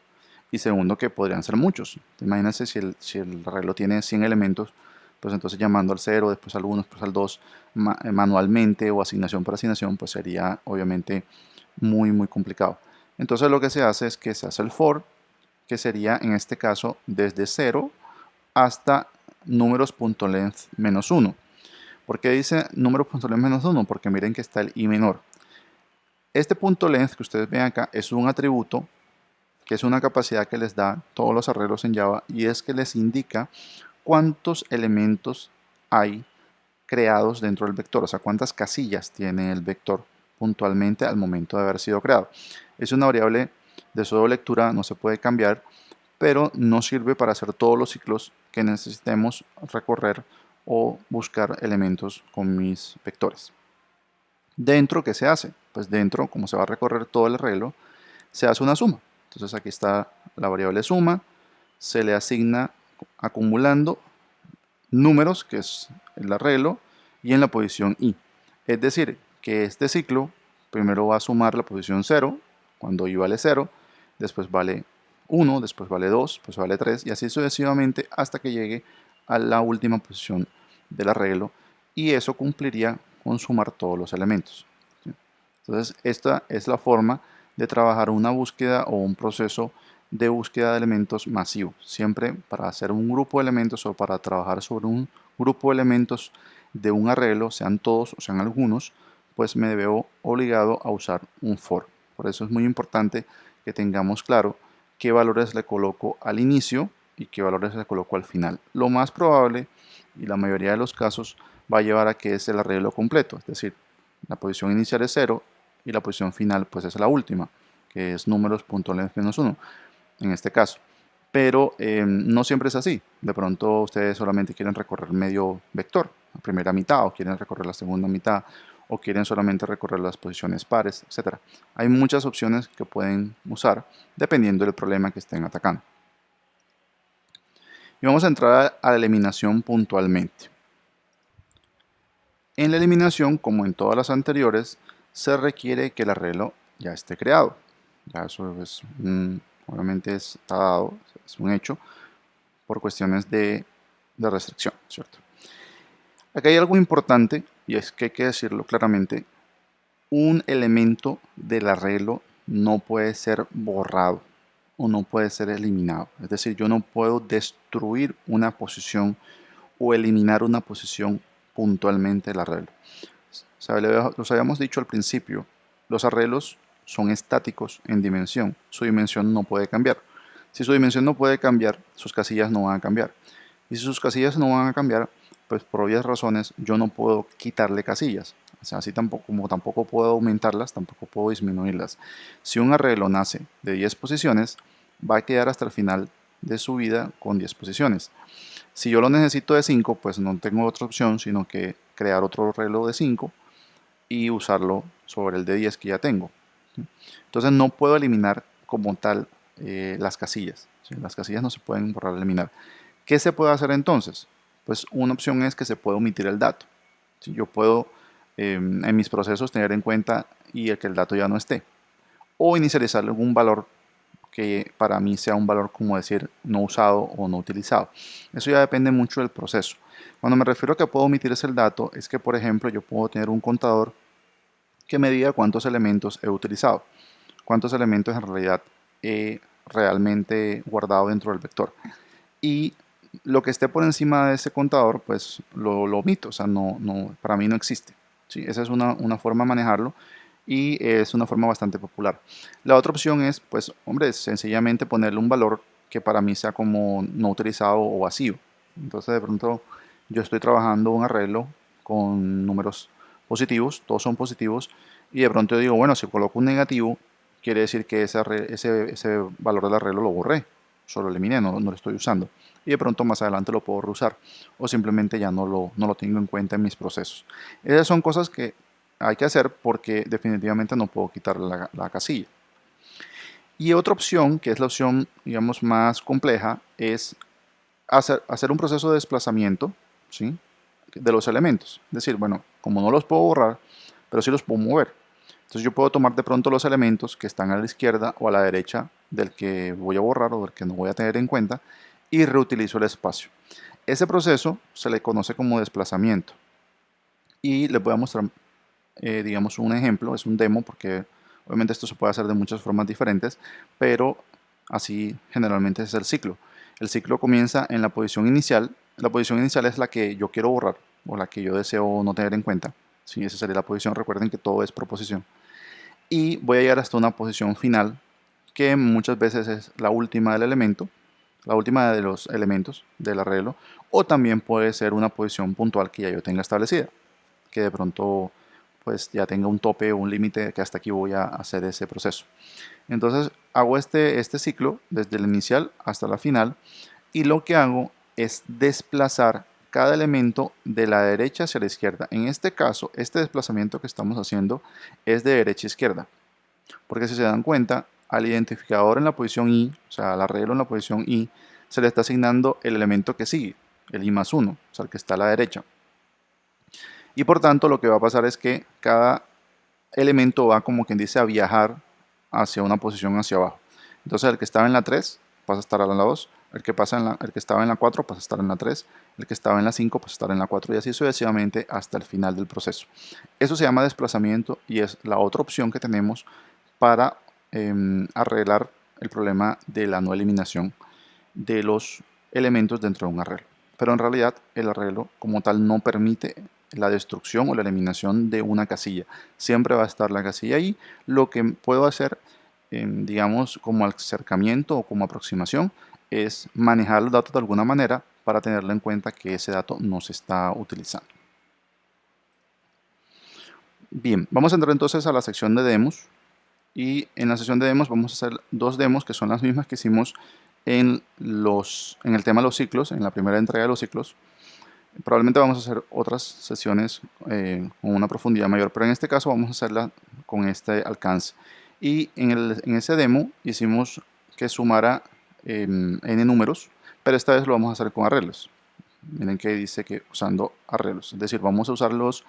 y segundo que podrían ser muchos. Imagínense si el arreglo tiene 100 elementos, pues entonces llamando al 0, después al 1, después al 2, manualmente o asignación por asignación, pues sería obviamente muy complicado. Entonces lo que se hace es que se hace el for, que sería en este caso desde 0 hasta números.length -1. ¿Por qué dice números.length -1? Porque miren que está el i menor. Este punto length que ustedes ven acá es un atributo que es una capacidad que les da todos los arreglos en Java y es que les indica cuántos elementos hay creados dentro del vector, o sea, cuántas casillas tiene el vector puntualmente al momento de haber sido creado. Es una variable de solo lectura, no se puede cambiar, pero no sirve para hacer todos los ciclos que necesitemos recorrer o buscar elementos con mis vectores. Dentro, ¿qué se hace? Pues dentro, como se va a recorrer todo el arreglo, se hace una suma. Entonces aquí está la variable suma, se le asigna acumulando números, que es el arreglo, y en la posición i. Es decir, que este ciclo primero va a sumar la posición 0, cuando i vale 0, después vale 1, después vale 2, después vale 3, y así sucesivamente hasta que llegue a la última posición del arreglo, y eso cumpliría con sumar todos los elementos. Entonces, esta es la forma de trabajar una búsqueda o un proceso de búsqueda de elementos masivo. Siempre para hacer un grupo de elementos o para trabajar sobre un grupo de elementos de un arreglo, sean todos o sean algunos, pues me veo obligado a usar un for. Por eso es muy importante que tengamos claro qué valores le coloco al inicio y qué valores le coloco al final. Lo más probable, y la mayoría de los casos, va a llevar a que es el arreglo completo, es decir, la posición inicial es 0 y la posición final pues es la última, que es números puntuales menos 1 en este caso. Pero no siempre es así. De pronto ustedes solamente quieren recorrer medio vector, la primera mitad, o quieren recorrer la segunda mitad, o quieren solamente recorrer las posiciones pares, etc. Hay muchas opciones que pueden usar dependiendo del problema que estén atacando. Y vamos a entrar a la eliminación puntualmente. En la eliminación, como en todas las anteriores, se requiere que el arreglo ya esté creado. Ya eso es obviamente está dado, es un hecho, por cuestiones de restricción, ¿cierto? Acá hay algo importante y es que hay que decirlo claramente. Un elemento del arreglo no puede ser borrado o no puede ser eliminado. Es decir, yo no puedo destruir una posición o eliminar una posición puntualmente del arreglo. Los habíamos dicho al principio, los arreglos son estáticos en dimensión. Su dimensión no puede cambiar. Si su dimensión no puede cambiar, sus casillas no van a cambiar. Y si sus casillas no van a cambiar, pues por obvias razones yo no puedo quitarle casillas. O sea, así tampoco, como tampoco puedo aumentarlas, tampoco puedo disminuirlas. Si un arreglo nace de 10 posiciones, va a quedar hasta el final de su vida con 10 posiciones. Si yo lo necesito de 5, pues no tengo otra opción sino que crear otro arreglo de 5 y usarlo sobre el de 10 que ya tengo. Entonces no puedo eliminar como tal las casillas. ¿Sí? Las casillas no se pueden borrar o eliminar. ¿Qué se puede hacer entonces? Pues una opción es que se puede omitir el dato. ¿Sí? Yo puedo en mis procesos tener en cuenta y que el dato ya no esté. O inicializar algún valor que para mí sea un valor como decir no usado o no utilizado. Eso ya depende mucho del proceso. Cuando me refiero a que puedo omitir ese dato, es que por ejemplo yo puedo tener un contador que me diga cuántos elementos he utilizado, cuántos elementos en realidad he realmente guardado dentro del vector. Y lo que esté por encima de ese contador, pues lo omito, o sea, para mí no existe. ¿Sí? Esa es una forma de manejarlo y es una forma bastante popular. La otra opción es, pues, hombre, sencillamente ponerle un valor que para mí sea como no utilizado o vacío. Entonces, de pronto, yo estoy trabajando un arreglo con números positivos, todos son positivos, y de pronto digo, bueno, si coloco un negativo, quiere decir que ese valor del arreglo lo borré, solo lo eliminé, no lo estoy usando. Y de pronto más adelante lo puedo reusar, o simplemente ya no lo tengo en cuenta en mis procesos. Esas son cosas que hay que hacer porque definitivamente no puedo quitar la casilla. Y otra opción, que es la opción, digamos, más compleja, es hacer un proceso de desplazamiento, ¿sí?, de los elementos. Es decir, bueno, como no los puedo borrar, pero sí los puedo mover. Entonces yo puedo tomar de pronto los elementos que están a la izquierda o a la derecha del que voy a borrar o del que no voy a tener en cuenta y reutilizo el espacio. Ese proceso se le conoce como desplazamiento. Y les voy a mostrar, digamos, un ejemplo, es un demo porque obviamente esto se puede hacer de muchas formas diferentes, pero así generalmente es el ciclo. El ciclo comienza en la posición inicial. La posición inicial es la que yo quiero borrar o la que yo deseo no tener en cuenta. Sí, esa sería la posición. Recuerden que todo es proposición. Y voy a llegar hasta una posición final que muchas veces es la última del elemento, la última de los elementos del arreglo, o también puede ser una posición puntual que ya yo tenga establecida, que de pronto pues ya tenga un tope o un límite que hasta aquí voy a hacer ese proceso. Entonces hago este ciclo desde el inicial hasta la final y lo que hago es desplazar cada elemento de la derecha hacia la izquierda. En este caso, este desplazamiento que estamos haciendo es de derecha a izquierda, porque si se dan cuenta, al identificador en la posición I, o sea, al arreglo en la posición I, se le está asignando el elemento que sigue, el I más 1, o sea, el que está a la derecha. Y por tanto, lo que va a pasar es que cada elemento va, como quien dice, a viajar hacia una posición hacia abajo. Entonces el que estaba en la 3 pasa a estar en la 2, el que estaba en la 4 pasa a estar en la 3, el que estaba en la 5 pasa a estar en la 4 y así sucesivamente hasta el final del proceso. Eso se llama desplazamiento y es la otra opción que tenemos para arreglar el problema de la no eliminación de los elementos dentro de un arreglo. Pero en realidad el arreglo como tal no permite la destrucción o la eliminación de una casilla. Siempre va a estar la casilla ahí. Lo que puedo hacer, digamos, como acercamiento o como aproximación, es manejar los datos de alguna manera para tenerlo en cuenta que ese dato no se está utilizando. Bien, vamos a entrar entonces a la sección de demos. Y en la sesión de demos vamos a hacer dos demos que son las mismas que hicimos en el tema de los ciclos, en la primera entrega de los ciclos. Probablemente vamos a hacer otras sesiones con una profundidad mayor, pero en este caso vamos a hacerla con este alcance. Y en ese demo hicimos que sumara n números, pero esta vez lo vamos a hacer con arreglos. Miren que dice que usando arreglos, es decir, vamos a usar los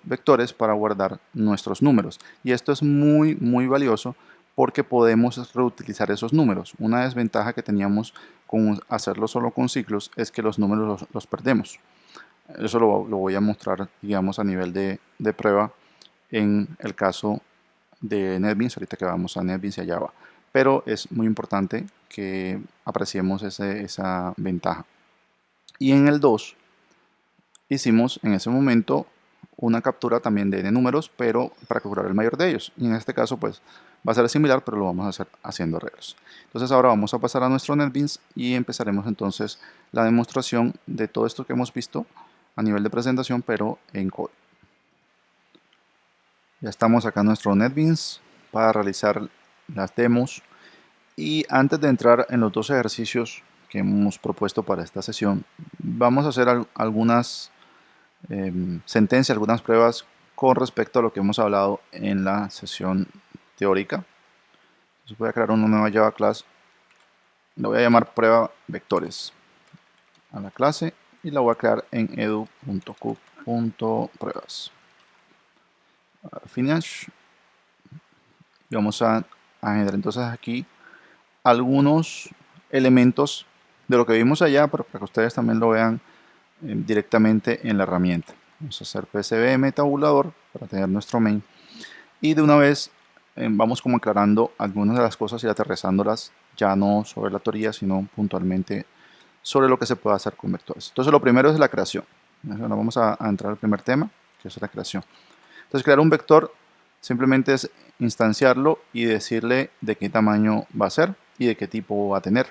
vectores para guardar nuestros números. Y esto es muy valioso porque podemos reutilizar esos números. Una desventaja que teníamos con hacerlo solo con ciclos es que los números los perdemos. Eso lo voy a mostrar, digamos, a nivel de prueba en el caso de NetBeans, ahorita que vamos a NetBeans y a Java. Pero es muy importante que apreciemos esa ventaja. Y en el 2 hicimos en ese momento una captura también de n números, pero para calcular el mayor de ellos. Y en este caso pues va a ser similar, pero lo vamos a hacer haciendo arreglos. Entonces ahora vamos a pasar a nuestro NetBeans y empezaremos entonces la demostración de todo esto que hemos visto a nivel de presentación, pero en código. Ya estamos acá en nuestro NetBeans para realizar las demos. Y antes de entrar en los dos ejercicios que hemos propuesto para esta sesión, vamos a hacer algunas sentencias, algunas pruebas con respecto a lo que hemos hablado en la sesión teórica. Entonces voy a crear una nueva Java class, la voy a llamar prueba vectores a la clase y la voy a crear en edu.cube.pruebas. Finish y vamos a generar entonces aquí algunos elementos de lo que vimos allá, para que ustedes también lo vean directamente en la herramienta. Vamos a hacer psvm tabulador para tener nuestro main y de una vez vamos como aclarando algunas de las cosas y aterrizándolas ya no sobre la teoría sino puntualmente sobre lo que se puede hacer con vectores. Entonces lo primero es la creación. Ahora vamos a entrar al primer tema, que es la creación. Entonces crear un vector simplemente es instanciarlo y decirle de qué tamaño va a ser y de qué tipo va a tener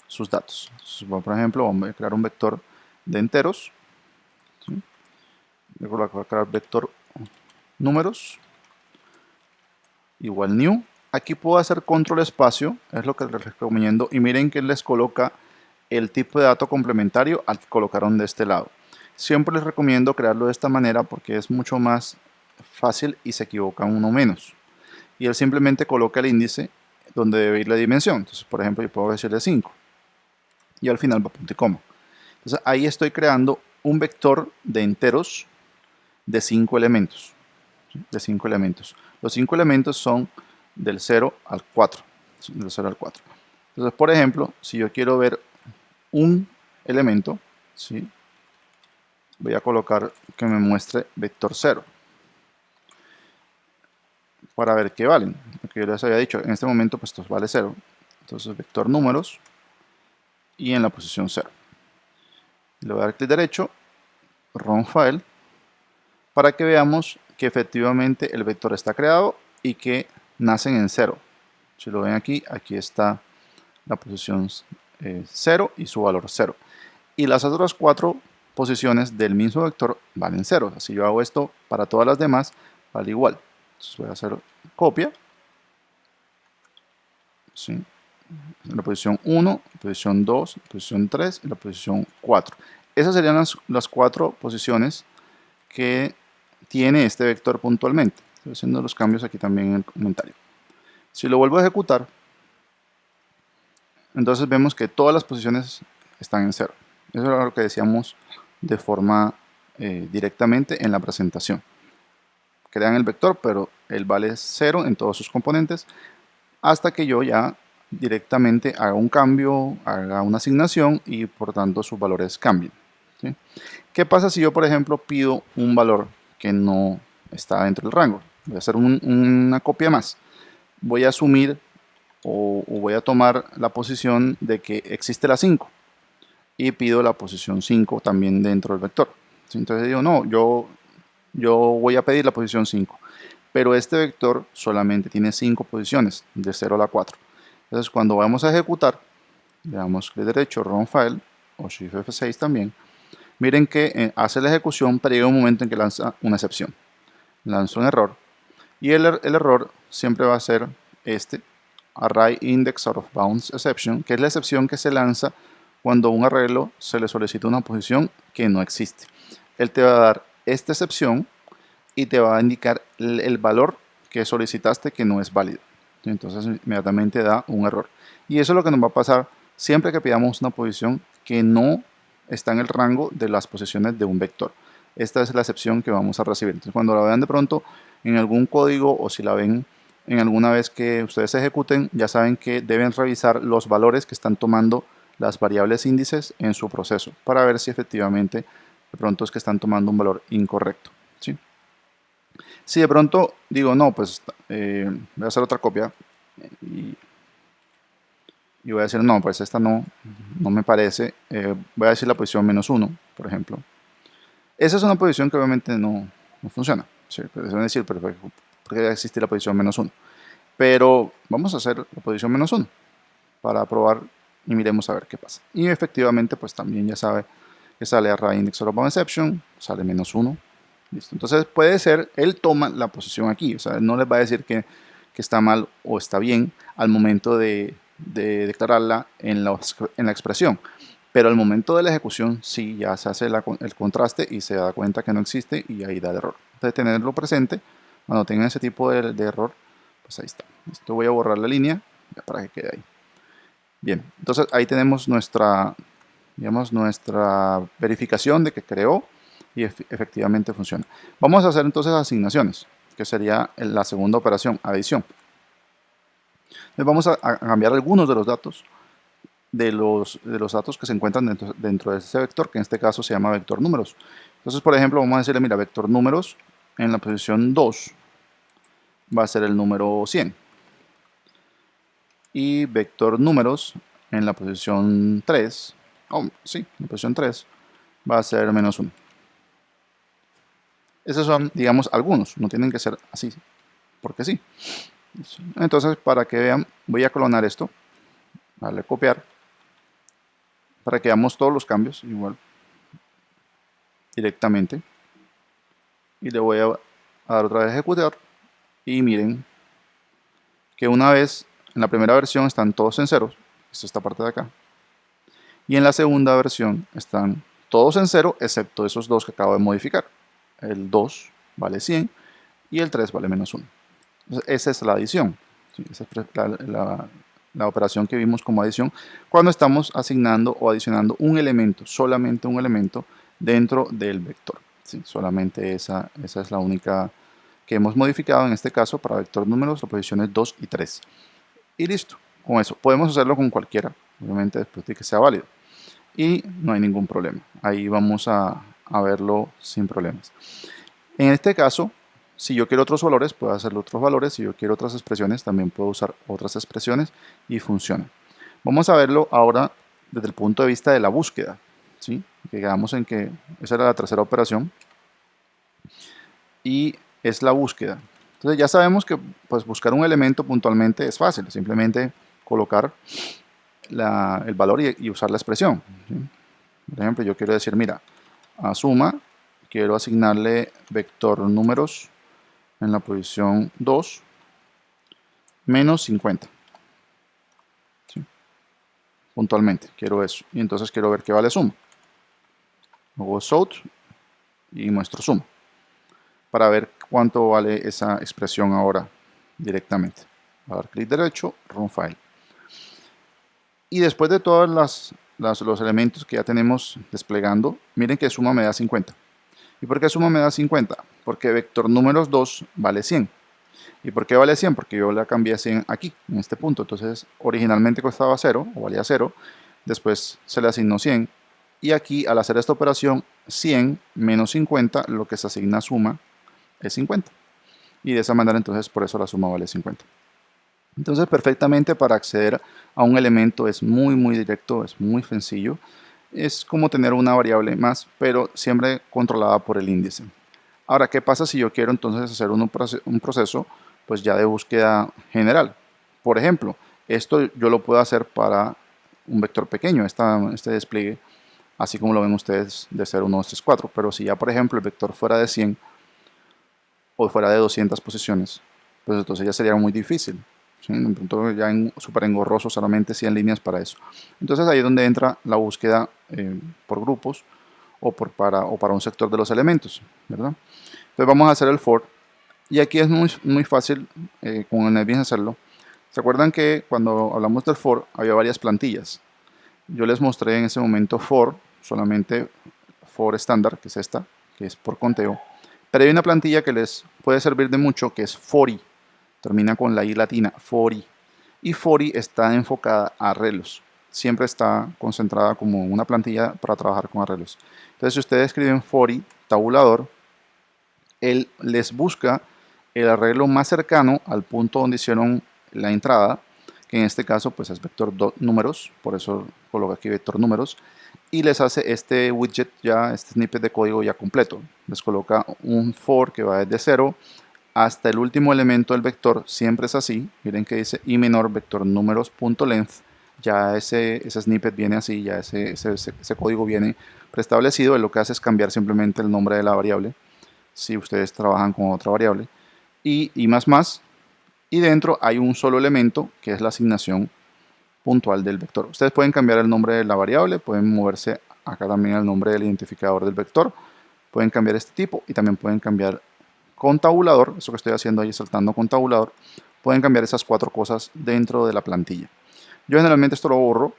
sus datos. Entonces, por ejemplo, vamos a crear un vector de enteros. ¿Sí? Luego voy a crear vector números igual new. Aquí puedo hacer control espacio, es lo que les recomiendo. Y miren que les coloca el tipo de dato complementario al que colocaron de este lado. Siempre les recomiendo crearlo de esta manera porque es mucho más fácil y se equivoca uno menos. Y él simplemente coloca el índice donde debe ir la dimensión. Entonces, por ejemplo, yo puedo decirle 5. Y al final va punto y coma. Entonces, ahí estoy creando un vector de enteros de 5 elementos. ¿Sí? De 5 elementos. Los 5 elementos son del 0 al 4. Del 0 al 4. Entonces, por ejemplo, si yo quiero ver un elemento, ¿sí? Voy a colocar que me muestre vector 0. Para ver qué valen. Lo que yo les había dicho, en este momento pues esto vale 0. Entonces vector números y en la posición 0. Le voy a dar clic derecho, run file, para que veamos que efectivamente el vector está creado y que nacen en 0. Si lo ven aquí, aquí está la posición 0 y su valor 0. Y las otras 4 posiciones del mismo vector valen 0. Si yo hago esto para todas las demás, vale igual. Entonces voy a hacer copia. ¿Sí? En la posición 1, posición 2, posición 3 y la posición 4. Esas serían las 4 posiciones que tiene este vector puntualmente. Estoy haciendo los cambios aquí también en el comentario. Si lo vuelvo a ejecutar, entonces vemos que todas las posiciones están en 0. Eso era lo que decíamos de forma directamente en la presentación. Crean el vector, pero él vale 0 en todos sus componentes, hasta que yo ya directamente haga un cambio, haga una asignación y por tanto sus valores cambien. ¿Sí? ¿Qué pasa si yo, por ejemplo, pido un valor que no está dentro del rango? Voy a hacer una copia más. Voy a asumir o voy a tomar la posición de que existe la 5 y pido la posición 5 también dentro del vector. ¿Sí? Entonces digo, no, yo voy a pedir la posición 5, pero este vector solamente tiene 5 posiciones, de 0 a la 4. Entonces cuando vamos a ejecutar, le damos clic derecho, Run File, o Shift F6 también, miren que hace la ejecución, pero llega un momento en que lanza una excepción. Lanza un error, y el error siempre va a ser este, Array Index Out of Bounds Exception, que es la excepción que se lanza cuando a un arreglo se le solicita una posición que no existe. Él te va a dar esta excepción y te va a indicar el valor que solicitaste que no es válido. Entonces inmediatamente da un error. Y eso es lo que nos va a pasar siempre que pidamos una posición que no está en el rango de las posiciones de un vector. Esta es la excepción que vamos a recibir. Entonces cuando la vean de pronto en algún código o si la ven en alguna vez que ustedes ejecuten, ya saben que deben revisar los valores que están tomando las variables índices en su proceso para ver si efectivamente de pronto es que están tomando un valor incorrecto. ¿Sí? Si de pronto digo, no, pues voy a hacer otra copia y voy a decir, no, pues esta no me parece, voy a decir la posición -1, por ejemplo. Esa es una posición que obviamente no funciona. ¿Sí? Pues deben decir, pero ¿por qué existe la posición -1? Pero vamos a hacer la posición -1 para probar y miremos a ver qué pasa. Y efectivamente, pues también ya sabe que sale Array Index Out of Bounds Exception, sale -1. Listo. Entonces puede ser, él toma la posición aquí, o sea, no les va a decir que está mal o está bien al momento de declararla en la expresión, pero al momento de la ejecución sí ya se hace el contraste y se da cuenta que no existe y ahí da el error. Entonces tenerlo presente, cuando tengan ese tipo de error, pues ahí está. Esto voy a borrar la línea ya para que quede ahí. Bien, entonces ahí tenemos nuestra, digamos, nuestra verificación de que creó y efectivamente funciona. Vamos a hacer entonces asignaciones, que sería la segunda operación, adición. Entonces vamos a cambiar algunos de los datos de los datos que se encuentran dentro de ese vector, que en este caso se llama vector números. Entonces, por ejemplo, vamos a decirle, mira, vector números en la posición 2 va a ser el número 100. Y vector números en la posición 3, en la posición 3 va a ser -1. Esos son, digamos, algunos, no tienen que ser así, porque sí. Entonces, para que vean, voy a clonar esto, darle a copiar, para que veamos todos los cambios, igual, directamente. Y le voy a dar otra vez a ejecutar, y miren que una vez, en la primera versión están todos en ceros, es esta parte de acá, y en la segunda versión están todos en cero, excepto esos dos que acabo de modificar. El 2 vale 100 y el 3 vale -1. Entonces, esa es la adición. ¿Sí? Esa es la operación que vimos como adición cuando estamos asignando o adicionando un elemento, solamente un elemento dentro del vector. ¿Sí? Solamente esa es la única que hemos modificado en este caso para vector números, las posiciones 2 y 3. Y listo, con eso. Podemos hacerlo con cualquiera, obviamente después de que sea válido. Y no hay ningún problema. Ahí vamos a verlo sin problemas. En este caso, si yo quiero otros valores, puedo hacerle otros valores. Si yo quiero otras expresiones, también puedo usar otras expresiones y funciona. Vamos a verlo ahora desde el punto de vista de la búsqueda. ¿Sí? Que quedamos en que esa era la tercera operación. Y es la búsqueda. Entonces ya sabemos que pues, buscar un elemento puntualmente es fácil. Simplemente colocar el valor y usar la expresión. ¿Sí? Por ejemplo, yo quiero decir, mira, a suma, quiero asignarle vector números en la posición 2 menos 50. ¿Sí? Puntualmente, quiero eso. Y entonces quiero ver qué vale suma. Hago sort y muestro suma. Para ver cuánto vale esa expresión ahora directamente. Voy a dar clic derecho, Run File. Y después de todos los elementos que ya tenemos desplegando, miren que suma me da 50. ¿Y por qué suma me da 50? Porque vector números 2 vale 100. ¿Y por qué vale 100? Porque yo la cambié a 100 aquí, en este punto. Entonces, originalmente costaba 0, o valía 0. Después se le asignó 100. Y aquí, al hacer esta operación, 100 menos 50, lo que se asigna a suma es 50. Y de esa manera, entonces, por eso la suma vale 50. Entonces, perfectamente para acceder a un elemento es muy directo, es muy sencillo. Es como tener una variable más, pero siempre controlada por el índice. Ahora, ¿qué pasa si yo quiero entonces hacer un proceso pues ya de búsqueda general? Por ejemplo, esto yo lo puedo hacer para un vector pequeño, este despliegue, así como lo ven ustedes de 0, 1, 2, 3, 4. Pero si ya, por ejemplo, el vector fuera de 100 o fuera de 200 posiciones, pues entonces ya sería muy difícil. ¿Sí? De pronto ya súper engorroso, solamente 100 líneas para eso. Entonces ahí es donde entra la búsqueda por grupos o para un sector de los elementos, ¿verdad? Entonces vamos a hacer el for, y aquí es muy fácil con el NetBeans hacerlo. ¿Se acuerdan que cuando hablamos del for había varias plantillas? Yo les mostré en ese momento for, solamente for estándar, que es esta, que es por conteo. Pero hay una plantilla que les puede servir de mucho, que es fori. Termina con la i latina, fori. Y fori está enfocada a arreglos. Siempre está concentrada como una plantilla para trabajar con arreglos. Entonces, si ustedes escriben fori tabulador, él les busca el arreglo más cercano al punto donde hicieron la entrada, que en este caso pues es vector números, por eso coloco aquí vector números, y les hace este widget ya, este snippet de código ya completo. Les coloca un for que va desde 0 hasta el último elemento del vector, siempre es así. Miren que dice i menor vector números.length, ya ese snippet viene así, ya ese código viene preestablecido. Él lo que hace es cambiar simplemente el nombre de la variable si ustedes trabajan con otra variable, y más, y dentro hay un solo elemento que es la asignación puntual del vector. Ustedes pueden cambiar el nombre de la variable, pueden moverse acá también el nombre del identificador del vector, pueden cambiar este tipo y también pueden cambiar con tabulador, eso que estoy haciendo ahí saltando con tabulador, pueden cambiar esas 4 cosas dentro de la plantilla. Yo generalmente esto lo borro,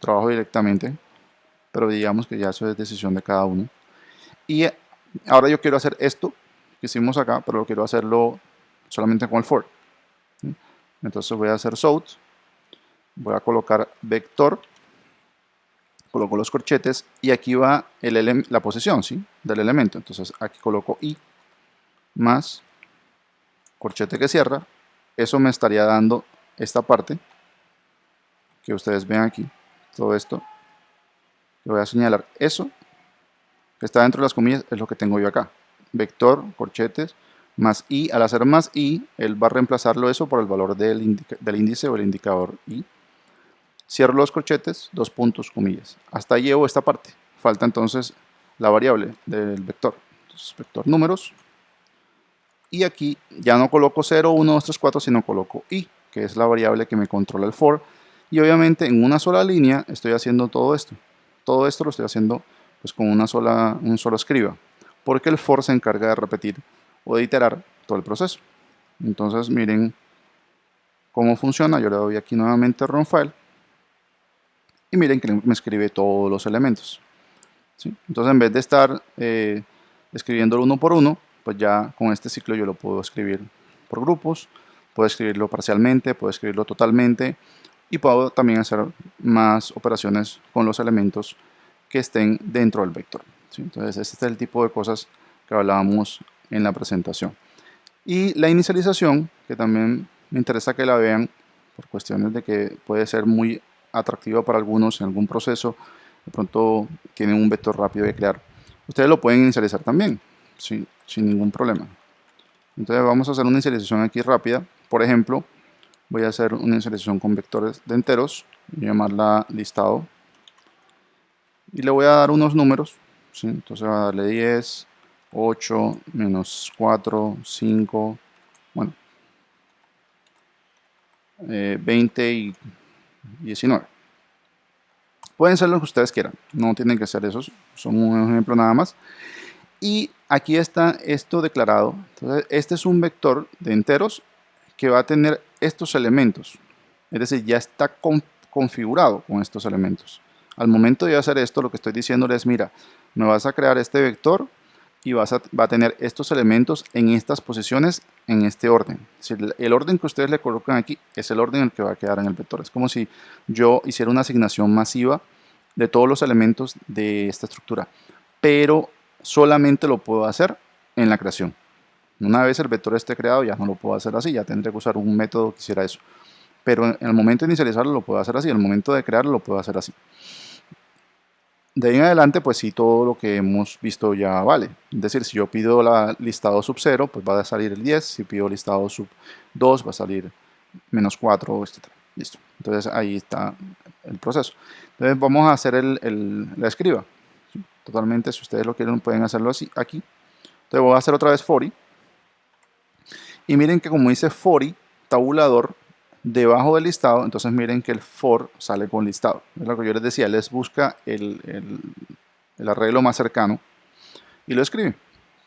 trabajo directamente, pero digamos que ya eso es decisión de cada uno. Y ahora yo quiero hacer esto que hicimos acá, pero lo quiero hacerlo solamente con el for. ¿Sí? Entonces voy a hacer south, voy a colocar vector, coloco los corchetes y aquí va la posición, ¿sí?, del elemento. Entonces aquí coloco i más corchete que cierra. Eso me estaría dando esta parte que ustedes ven aquí. Todo esto le voy a señalar. Eso que está dentro de las comillas es lo que tengo yo acá. Vector, corchetes, más i. Al hacer más i, él va a reemplazarlo eso por el valor del índice o el indicador i. Cierro los corchetes, 2 puntos, comillas. Hasta ahí llevo esta parte. Falta entonces la variable del vector. Entonces, vector números. Y aquí ya no coloco 0, 1, 2, 3, 4, sino coloco i, que es la variable que me controla el for. Y obviamente en una sola línea estoy haciendo todo esto. Todo esto lo estoy haciendo pues con un solo escriba, porque el for se encarga de repetir o de iterar todo el proceso. Entonces miren cómo funciona. Yo le doy aquí nuevamente run file y miren que me escribe todos los elementos, ¿sí? Entonces en vez de estar escribiéndolo uno por uno, pues ya con este ciclo yo lo puedo escribir por grupos, puedo escribirlo parcialmente, puedo escribirlo totalmente y puedo también hacer más operaciones con los elementos que estén dentro del vector, ¿sí? Entonces este es el tipo de cosas que hablábamos en la presentación. Y la inicialización, que también me interesa que la vean por cuestiones de que puede ser muy atractiva para algunos en algún proceso. De pronto tienen un vector rápido de crear. Ustedes lo pueden inicializar también, sin ningún problema. Entonces vamos a hacer una inicialización aquí rápida. Por ejemplo, voy a hacer una inicialización con vectores de enteros y llamarla listado. Y le voy a dar unos números, ¿sí? Entonces voy a darle 10, 8, menos 4, 5, bueno, 20 y 19. Pueden ser los que ustedes quieran, no tienen que ser esos, son un ejemplo nada más. Y aquí está esto declarado. Entonces, este es un vector de enteros que va a tener estos elementos. Es decir, ya está configurado con estos elementos. Al momento de hacer esto, lo que estoy diciéndole es, mira, me vas a crear este vector y va a tener estos elementos en estas posiciones, en este orden. Si el orden que ustedes le colocan aquí es el orden en el que va a quedar en el vector. Es como si yo hiciera una asignación masiva de todos los elementos de esta estructura, pero solamente lo puedo hacer en la creación. Una vez el vector esté creado ya no lo puedo hacer así, ya tendré que usar un método que hiciera eso. pero en el momento de inicializarlo lo puedo hacer así, en el momento de crearlo lo puedo hacer así. De ahí en adelante, pues sí, todo lo que hemos visto ya vale. Es decir, si yo pido listado sub 0, pues va a salir el 10. Si pido listado sub 2, va a salir -4, etc. Listo. Entonces ahí está el proceso. Entonces vamos a hacer la escriba. Totalmente, si ustedes lo quieren, pueden hacerlo así aquí. Entonces voy a hacer otra vez for i. Y miren que como dice for i, tabulador, debajo del listado, entonces miren que el for sale con listado. Es lo que yo les decía, les busca el arreglo más cercano y lo escribe.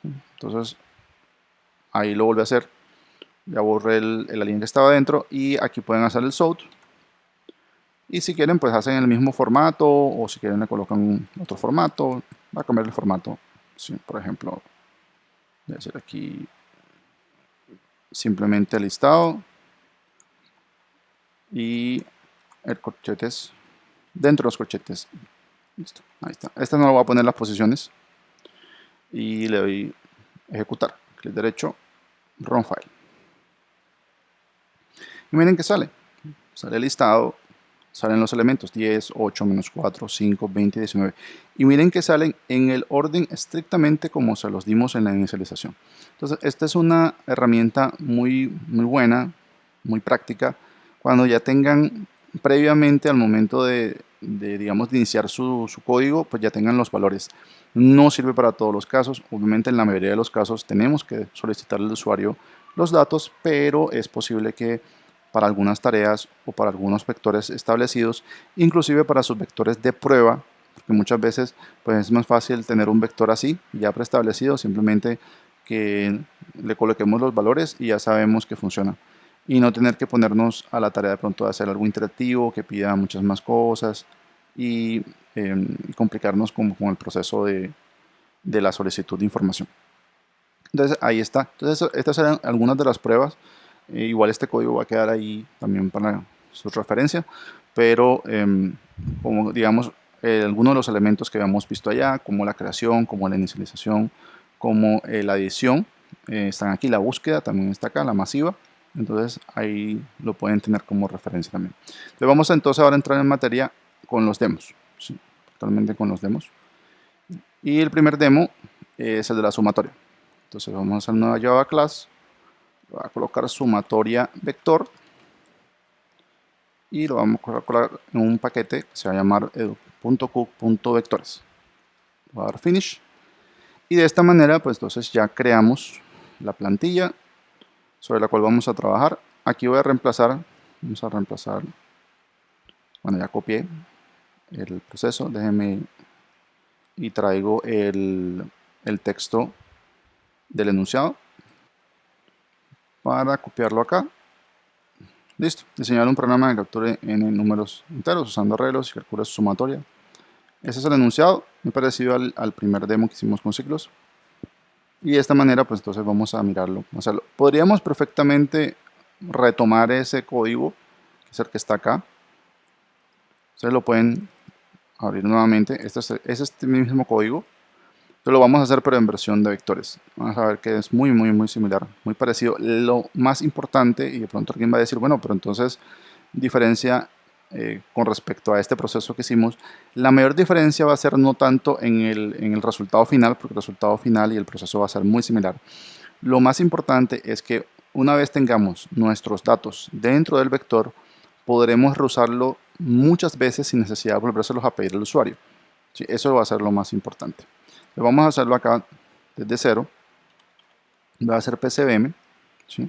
Entonces ahí lo vuelve a hacer. Ya borré la línea que estaba dentro y aquí pueden hacer el south. Y si quieren, pues hacen el mismo formato, o si quieren le colocan otro formato. Va a cambiar el formato. Sí, por ejemplo, voy a hacer aquí simplemente el listado y el corchetes dentro de los corchetes. Listo, ahí está. Este no lo voy a poner las posiciones y le doy ejecutar. Clic derecho, run file. Y miren que sale. Sale el listado. Salen los elementos 10, 8, -4, 5, 20, 19. Y miren que salen en el orden estrictamente como se los dimos en la inicialización. Entonces, esta es una herramienta muy buena, muy práctica. Cuando ya tengan previamente al momento digamos, de iniciar su código, pues ya tengan los valores. No sirve para todos los casos. Obviamente, en la mayoría de los casos tenemos que solicitarle al usuario los datos, pero es posible que para algunas tareas o para algunos vectores establecidos, inclusive para sus vectores de prueba, porque muchas veces pues, es más fácil tener un vector así, ya preestablecido, simplemente que le coloquemos los valores y ya sabemos que funciona. Y no tener que ponernos a la tarea de pronto de hacer algo interactivo que pida muchas más cosas y complicarnos con el proceso de la solicitud de información. Entonces ahí está. Entonces estas eran algunas de las pruebas. Igual este código va a quedar ahí también para su referencia, pero como digamos, algunos de los elementos que habíamos visto allá, como la creación, como la inicialización, como la adición, están aquí. La búsqueda también está acá, la masiva. Entonces ahí lo pueden tener como referencia también. Entonces vamos entonces ahora a entrar en materia con los demos. ¿Sí? Totalmente con los demos. Y el primer demo es el de la sumatoria. Entonces vamos a hacer una nueva Java class. Voy a colocar sumatoria vector y lo vamos a colocar en un paquete que se va a llamar edu.cook.vectores. Voy a dar finish y de esta manera pues entonces ya creamos la plantilla sobre la cual vamos a trabajar. Aquí voy a reemplazar, bueno, ya copié el proceso, déjenme y traigo el texto del enunciado para copiarlo acá. Listo, diseñar un programa que capture n números enteros usando arreglos y calcule su sumatoria. Ese es el enunciado, muy parecido al primer demo que hicimos con ciclos. Y de esta manera, pues entonces vamos a mirarlo, hacerlo. Podríamos perfectamente retomar ese código, que es el que está acá. Ustedes lo pueden abrir nuevamente. Es este mismo código. Pero lo vamos a hacer pero en versión de vectores. Vamos a ver que es muy similar, muy parecido. Lo más importante, y de pronto alguien va a decir, bueno, pero entonces diferencia con respecto a este proceso que hicimos, la mayor diferencia va a ser no tanto en el resultado final, porque el resultado final y el proceso va a ser muy similar. Lo más importante es que una vez tengamos nuestros datos dentro del vector, podremos reusarlo muchas veces sin necesidad de volvérselos a pedir al usuario. ¿Sí? Eso va a ser lo más importante. Vamos a hacerlo acá desde cero. Voy a hacer PCBM. ¿Sí?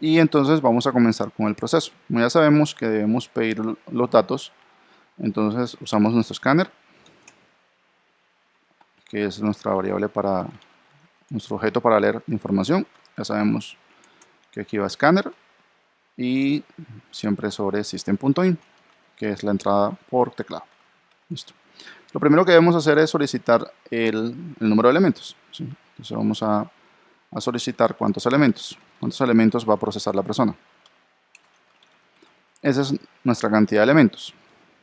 Y entonces vamos a comenzar con el proceso. Como ya sabemos que debemos pedir los datos, entonces usamos nuestro escáner, que es nuestra variable para nuestro objeto para leer información. Ya sabemos que aquí va escáner y siempre sobre system.in, que es la entrada por teclado. Listo. Lo primero que debemos hacer es solicitar el número de elementos. ¿Sí? Entonces vamos a solicitar cuántos elementos va a procesar la persona. Esa es nuestra cantidad de elementos.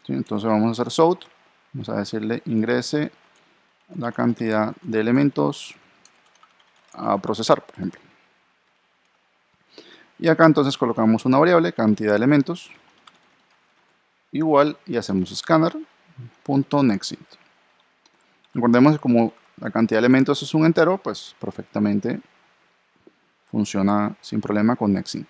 ¿Sí? Entonces vamos a hacer south, vamos a decirle ingrese la cantidad de elementos a procesar, por ejemplo. Y acá entonces colocamos una variable, cantidad de elementos, igual, y hacemos scanner.nextInt. Recordemos que como la cantidad de elementos es un entero, pues perfectamente funciona sin problema con nextInt.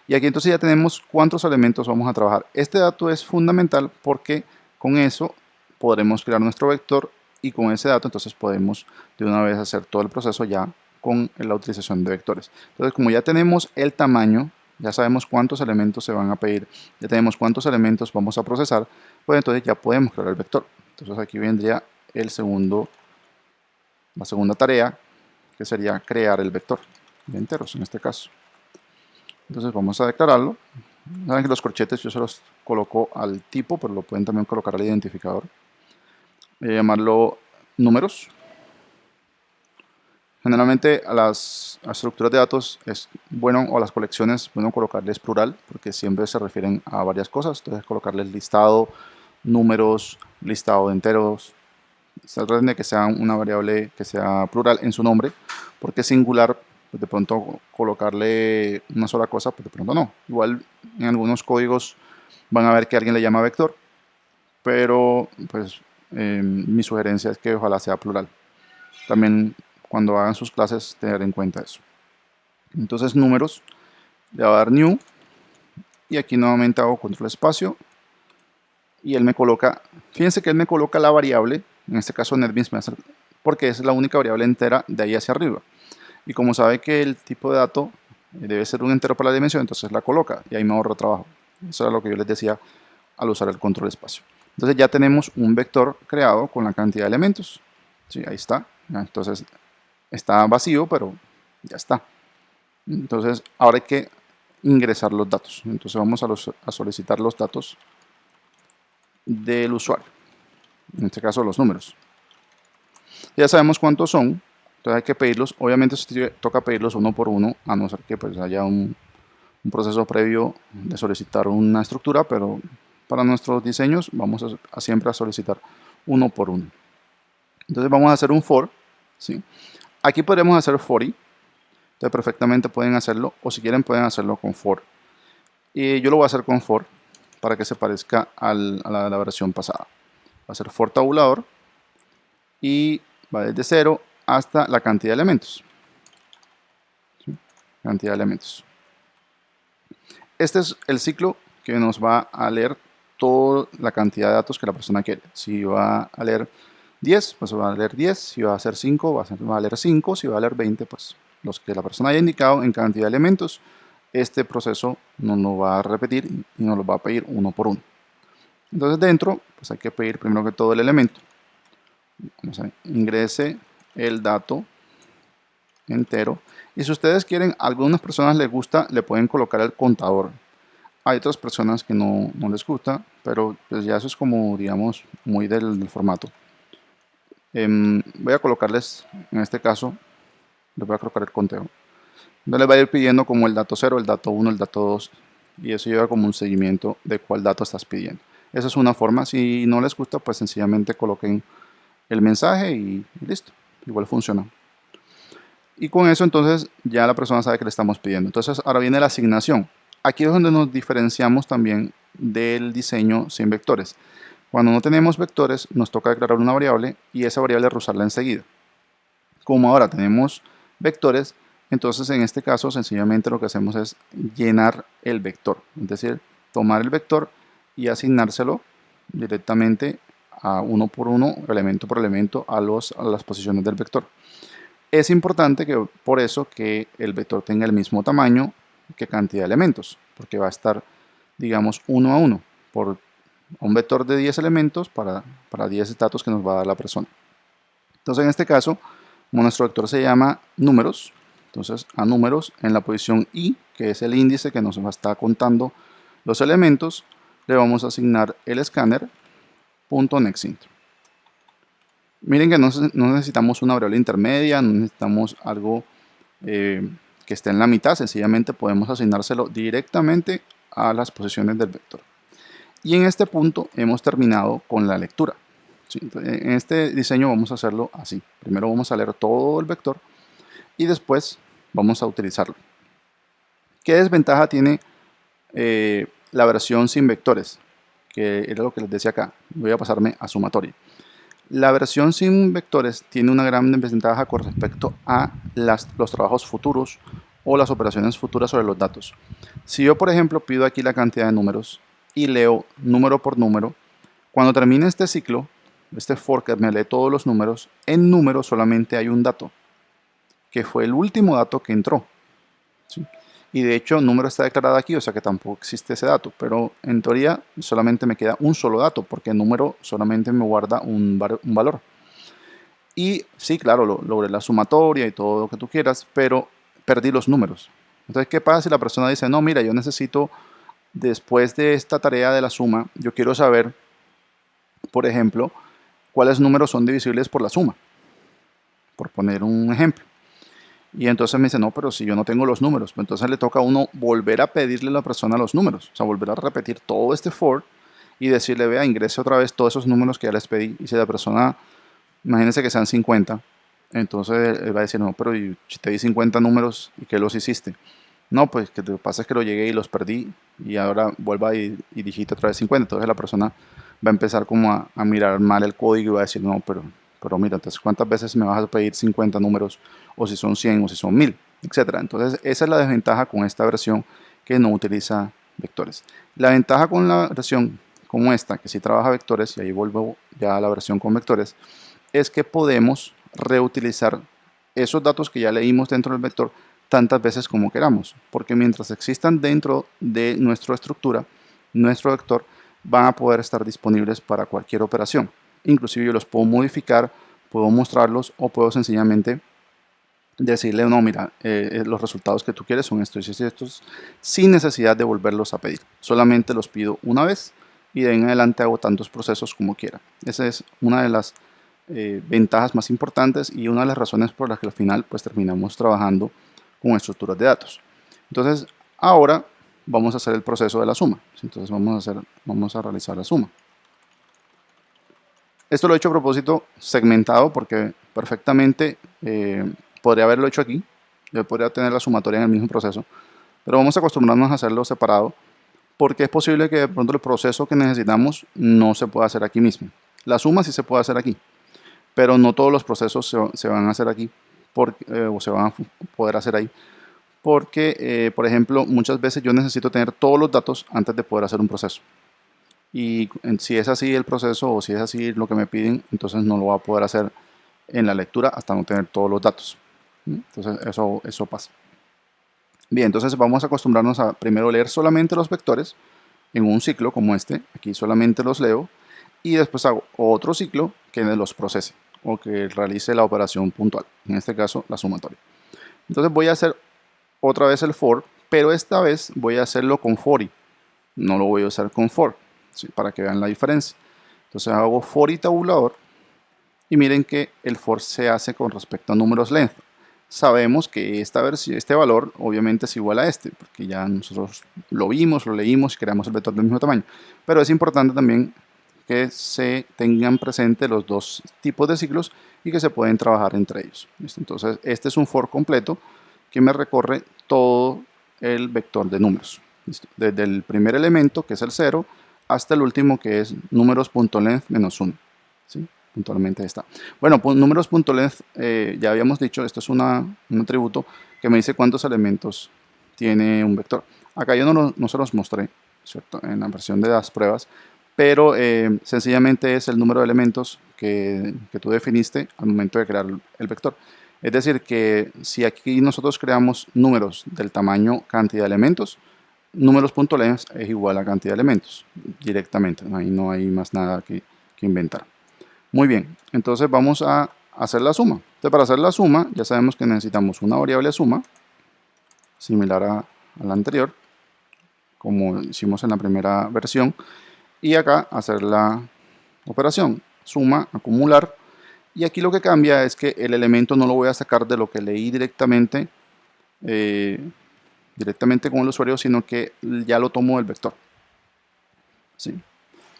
Y aquí entonces ya tenemos cuántos elementos vamos a trabajar. Este dato es fundamental porque con eso podremos crear nuestro vector y con ese dato entonces podemos de una vez hacer todo el proceso ya con la utilización de vectores. Entonces como ya tenemos el tamaño, ya sabemos cuántos elementos se van a pedir, ya tenemos cuántos elementos vamos a procesar, pues entonces ya podemos crear el vector. Entonces aquí vendría la segunda tarea, que sería crear el vector de enteros en este caso. Entonces vamos a declararlo. Saben que los corchetes yo se los coloco al tipo, pero lo pueden también colocar al identificador. Voy a llamarlo números. Generalmente a las estructuras de datos es bueno, o a las colecciones es bueno colocarles plural, porque siempre se refieren a varias cosas. Entonces colocarles listado, números, listado de enteros. Se trata de que sea una variable que sea plural en su nombre, porque singular, pues de pronto colocarle una sola cosa, pues de pronto no. Igual en algunos códigos van a ver que alguien le llama vector, pero pues mi sugerencia es que ojalá sea plural. También cuando hagan sus clases tener en cuenta eso. Entonces números, le va a dar new, y aquí nuevamente hago control espacio, y él me coloca, fíjense que él me coloca la variable, en este caso NetBeans me hace, porque es la única variable entera de ahí hacia arriba. Y como sabe que el tipo de dato debe ser un entero para la dimensión, entonces la coloca y ahí me ahorro trabajo. Eso era lo que yo les decía al usar el control espacio. Entonces ya tenemos un vector creado con la cantidad de elementos. Sí, ahí está. Entonces está vacío, pero ya está. Entonces ahora hay que ingresar los datos. Entonces vamos a solicitar los datos del usuario. En este caso los números. Ya sabemos cuántos son. Entonces hay que pedirlos. Obviamente toca pedirlos uno por uno, a no ser que pues haya un proceso previo de solicitar una estructura, pero para nuestros diseños vamos siempre a solicitar uno por uno. Entonces vamos a hacer un for, ¿sí? Aquí podemos hacer for i, entonces perfectamente pueden hacerlo, o si quieren pueden hacerlo con for. Y yo lo voy a hacer con for para que se parezca a la versión pasada. Va a ser for tabulador y va desde 0 hasta la cantidad de elementos. ¿Sí? Cantidad de elementos. Este es el ciclo que nos va a leer toda la cantidad de datos que la persona quiere. Si va a leer 10, pues va a leer 10. Si va a ser 5, va a leer 5. Si va a leer 20, pues los que la persona haya indicado en cantidad de elementos. Este proceso nos lo va a repetir y nos lo va a pedir uno por uno. Entonces dentro, pues hay que pedir primero que todo el elemento. Vamos a ingrese el dato entero. Y si ustedes quieren, a algunas personas les gusta, le pueden colocar el contador. Hay otras personas que no les gusta, pero pues ya eso es como, digamos, muy del formato. Voy a colocarles, en este caso, les voy a colocar el conteo. No les va a ir pidiendo como el dato 0, el dato 1, el dato 2, y eso lleva como un seguimiento de cuál dato estás pidiendo. Esa es una forma. Si no les gusta, pues sencillamente coloquen el mensaje y listo. Igual funciona. Y con eso entonces ya la persona sabe que le estamos pidiendo. Entonces ahora viene la asignación. Aquí es donde nos diferenciamos también del diseño sin vectores. Cuando no tenemos vectores nos toca declarar una variable y esa variable usarla enseguida. Como ahora tenemos vectores, entonces en este caso sencillamente lo que hacemos es llenar el vector. Es decir, tomar el vector y asignárselo directamente a uno por uno, elemento por elemento, a las posiciones del vector. Es importante que por eso que el vector tenga el mismo tamaño que cantidad de elementos, porque va a estar, digamos, uno a uno, por un vector de 10 elementos para 10 datos que nos va a dar la persona. Entonces en este caso, como nuestro vector se llama números, entonces a números en la posición i, que es el índice que nos va a estar contando los elementos, le vamos a asignar el scanner.nextInt. Miren que no necesitamos una variable intermedia, no necesitamos algo que esté en la mitad, sencillamente podemos asignárselo directamente a las posiciones del vector. Y en este punto hemos terminado con la lectura. ¿Sí? En este diseño vamos a hacerlo así. Primero vamos a leer todo el vector y después vamos a utilizarlo. ¿Qué desventaja tiene la versión sin vectores? Que era lo que les decía acá. Voy a pasarme a sumatoria. La versión sin vectores tiene una gran desventaja con respecto a los trabajos futuros o las operaciones futuras sobre los datos. Si yo, por ejemplo, pido aquí la cantidad de números y leo número por número, cuando termine este ciclo, este for que me lee todos los números, en número solamente hay un dato, que fue el último dato que entró. ¿Sí? Y de hecho, número está declarado aquí, o sea que tampoco existe ese dato, pero en teoría solamente me queda un solo dato, porque el número solamente me guarda un valor. Y sí, claro, logré la sumatoria y todo lo que tú quieras, pero perdí los números. Entonces, ¿qué pasa si la persona dice, no, mira, yo necesito, después de esta tarea de la suma, yo quiero saber, por ejemplo, cuáles números son divisibles por la suma, por poner un ejemplo. Y entonces me dice, no, pero si yo no tengo los números, pues entonces le toca a uno volver a pedirle a la persona los números, o sea, volver a repetir todo este for y decirle, vea, ingrese otra vez todos esos números que ya les pedí. Y si la persona, imagínense que sean 50, entonces él va a decir, no, pero si te di 50 números y que los hiciste. No, pues que lo que pasa es que lo llegué y los perdí y ahora vuelva y digite otra vez 50. Entonces la persona va a empezar como a mirar mal el código y va a decir, no, pero mira, entonces ¿cuántas veces me vas a pedir 50 números? O si son 100 o si son 1000, etcétera. Entonces esa es la desventaja con esta versión que no utiliza vectores. La ventaja con la versión como esta, que sí trabaja vectores, y ahí vuelvo ya a la versión con vectores, es que podemos reutilizar esos datos que ya leímos dentro del vector tantas veces como queramos, porque mientras existan dentro de nuestra estructura, nuestro vector, van a poder estar disponibles para cualquier operación. Inclusive yo los puedo modificar, puedo mostrarlos o puedo sencillamente decirle, no, mira, los resultados que tú quieres son estos y estos, sin necesidad de volverlos a pedir. Solamente los pido una vez y de ahí en adelante hago tantos procesos como quiera. Esa es una de las ventajas más importantes y una de las razones por las que al final pues terminamos trabajando con estructuras de datos. Entonces ahora vamos a hacer el proceso de la suma. Entonces vamos a realizar la suma. Esto lo he hecho a propósito segmentado porque perfectamente podría haberlo hecho aquí. Yo podría tener la sumatoria en el mismo proceso, pero vamos a acostumbrarnos a hacerlo separado porque es posible que de pronto el proceso que necesitamos no se pueda hacer aquí mismo. La suma sí se puede hacer aquí, pero no todos los procesos se van a hacer aquí o se van a poder hacer ahí. Porque, por ejemplo, muchas veces yo necesito tener todos los datos antes de poder hacer un proceso. Y si es así el proceso o si es así lo que me piden, entonces no lo voy a poder hacer en la lectura hasta no tener todos los datos. Entonces eso pasa. Bien, entonces vamos a acostumbrarnos a primero leer solamente los vectores en un ciclo como este. Aquí solamente los leo y después hago otro ciclo que los procese o que realice la operación puntual, en este caso la sumatoria. Entonces voy a hacer otra vez el for, pero esta vez voy a hacerlo con for i, no lo voy a usar con for, ¿sí? Para que vean la diferencia. Entonces hago for y tabulador y miren que el for se hace con respecto a números length. Sabemos que este valor obviamente es igual a este, porque ya nosotros lo vimos, lo leímos y creamos el vector del mismo tamaño. Pero es importante también que se tengan presente los dos tipos de ciclos y que se pueden trabajar entre ellos. ¿Listo? Entonces este es un for completo que me recorre todo el vector de números. ¿Listo? Desde el primer elemento, que es el 0, hasta el último, que es números.length menos 1. ¿Sí? Puntualmente está. Bueno, números.length, ya habíamos dicho, esto es un atributo que me dice cuántos elementos tiene un vector. Acá yo no se los mostré, ¿cierto? En la versión de las pruebas, pero sencillamente es el número de elementos que tú definiste al momento de crear el vector. Es decir, que si aquí nosotros creamos números del tamaño cantidad de elementos, números.length es igual a cantidad de elementos directamente. Ahí no hay más nada que inventar. Muy bien, entonces vamos a hacer la suma. Entonces para hacer la suma ya sabemos que necesitamos una variable suma, similar a la anterior, como hicimos en la primera versión. Y acá hacer la operación, suma, acumular. Y aquí lo que cambia es que el elemento no lo voy a sacar de lo que leí directamente con el usuario, sino que ya lo tomo del vector. ¿Sí?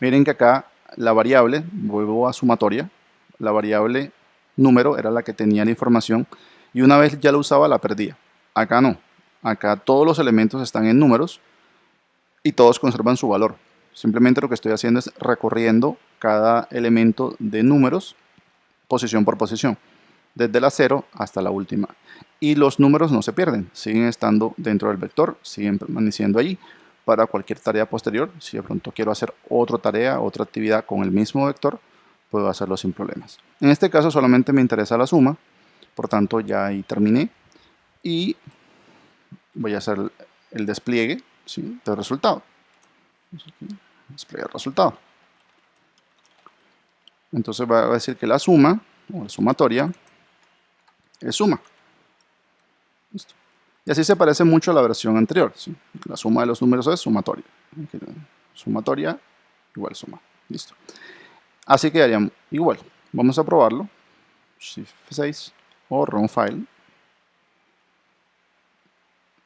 Miren que acá la variable, vuelvo a sumatoria, la variable número era la que tenía la información y una vez ya la usaba la perdía. Acá no. acá todos los elementos están en números y todos conservan su valor. Simplemente lo que estoy haciendo es recorriendo cada elemento de números posición por posición, desde la 0 hasta la última. Y los números no se pierden, siguen estando dentro del vector, siguen permaneciendo allí para cualquier tarea posterior. Si de pronto quiero hacer otra tarea, otra actividad con el mismo vector, puedo hacerlo sin problemas. En este caso solamente me interesa la suma, por tanto ya ahí terminé y voy a hacer el despliegue, ¿sí?, del resultado. Desplegar resultado. Entonces va a decir que la suma, o la sumatoria, es suma. ¿Listo? Y así se parece mucho a la versión anterior, ¿sí? La suma de los números es sumatoria. Sumatoria igual suma. Listo. Así quedaría igual. Vamos a probarlo. Shift F6 o Run File.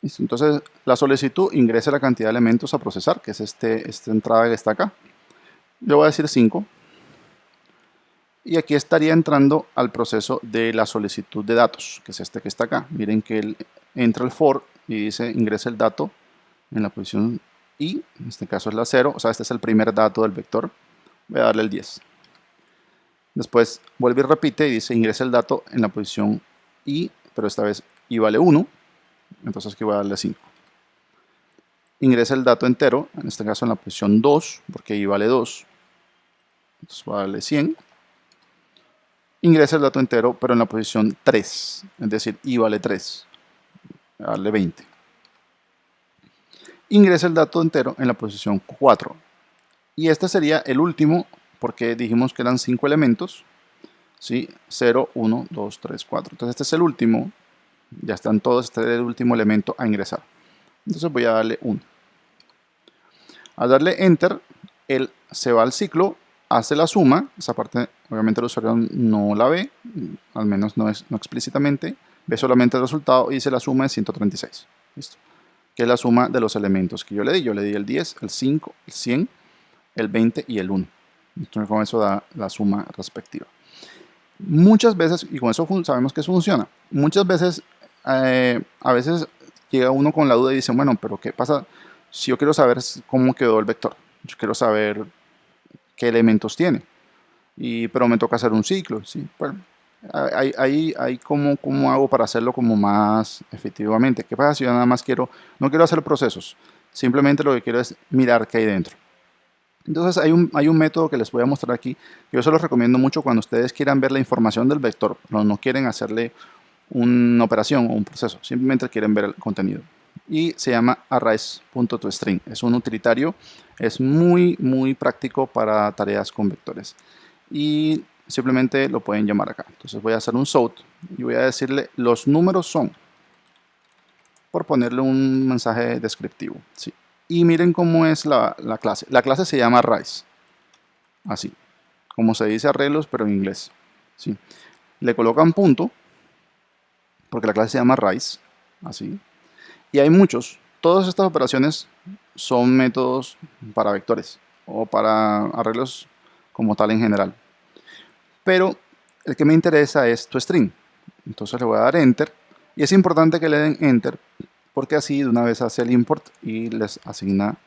Listo. Entonces la solicitud ingresa la cantidad de elementos a procesar, que es esta entrada que está acá. Le voy a decir 5. Y aquí estaría entrando al proceso de la solicitud de datos, que es este que está acá. Miren que él entra el for y dice ingresa el dato en la posición i, en este caso es la 0, o sea, este es el primer dato del vector. Voy a darle el 10. Después vuelve y repite y dice ingresa el dato en la posición i, pero esta vez i vale 1, entonces aquí voy a darle 5. Ingresa el dato entero, en este caso en la posición 2, porque i vale 2, entonces voy a darle 100. Ingresa el dato entero, pero en la posición 3, es decir, i vale 3, voy a darle 20. Ingresa el dato entero en la posición 4. Y este sería el último, porque dijimos que eran 5 elementos, ¿sí? 0, 1, 2, 3, 4. Entonces este es el último, ya están todos, este es el último elemento a ingresar. Entonces voy a darle 1. Al darle Enter, él se va al ciclo, hace la suma, esa parte obviamente el usuario no la ve, al menos no explícitamente, ve solamente el resultado y dice la suma de 136. ¿Listo? Que es la suma de los elementos que yo le di. Yo le di el 10, el 5, el 100, el 20 y el 1. Entonces con eso da la suma respectiva. Muchas veces, y con eso sabemos que eso funciona, muchas veces, a veces llega uno con la duda y dice, bueno, pero ¿qué pasa si yo quiero saber cómo quedó el vector? Yo quiero saber qué elementos tiene, pero me toca hacer un ciclo, ¿sí? Bueno, ¿cómo hago para hacerlo como más efectivamente? ¿Qué pasa si yo nada más no quiero hacer procesos? Simplemente lo que quiero es mirar qué hay dentro. Entonces hay un método que les voy a mostrar aquí. Yo se los recomiendo mucho cuando ustedes quieran ver la información del vector, pero no quieren hacerle una operación o un proceso, simplemente quieren ver el contenido. Y se llama arrays.toString. Es un utilitario, es muy práctico para tareas con vectores. Y simplemente lo pueden llamar acá. Entonces voy a hacer un south y voy a decirle los números son, por ponerle un mensaje descriptivo, ¿sí? Y miren cómo es la clase. La clase se llama arrays, así, como se dice arreglos, pero en inglés, ¿sí? Le colocan punto, porque la clase se llama arrays, así. Y hay muchos. Todas estas operaciones son métodos para vectores o para arreglos como tal en general. Pero el que me interesa es toString. Entonces le voy a dar Enter. Y es importante que le den Enter porque así de una vez hace el import y les asigna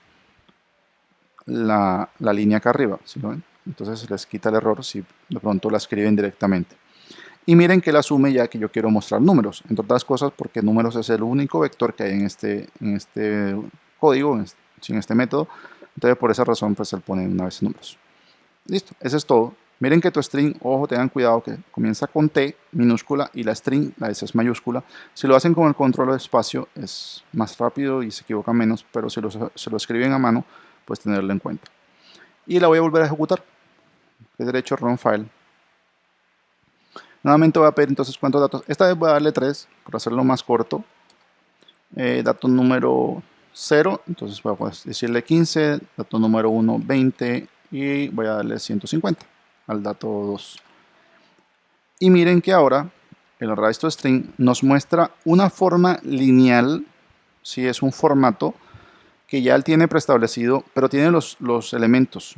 la línea acá arriba, ¿sí lo ven? Entonces les quita el error si de pronto la escriben directamente. Y miren que la asume ya que yo quiero mostrar números, entre otras cosas porque números es el único vector que hay en este código, en este método. Entonces por esa razón pues él pone una vez números. Listo, eso es todo. Miren que toString, ojo, tengan cuidado que comienza con T minúscula y la string, la S es mayúscula. Si lo hacen con el control de espacio es más rápido y se equivoca menos, pero si se lo escriben a mano, pues tenerlo en cuenta. Y la voy a volver a ejecutar. De derecho, Run File. Nuevamente voy a pedir entonces cuántos datos. Esta vez voy a darle 3 para hacerlo más corto. Dato número 0, entonces voy a decirle 15. Dato número 1, 20. Y voy a darle 150 al dato 2. Y miren que ahora el arrays.toString nos muestra una forma lineal, si es un formato que ya él tiene preestablecido, pero tiene los elementos,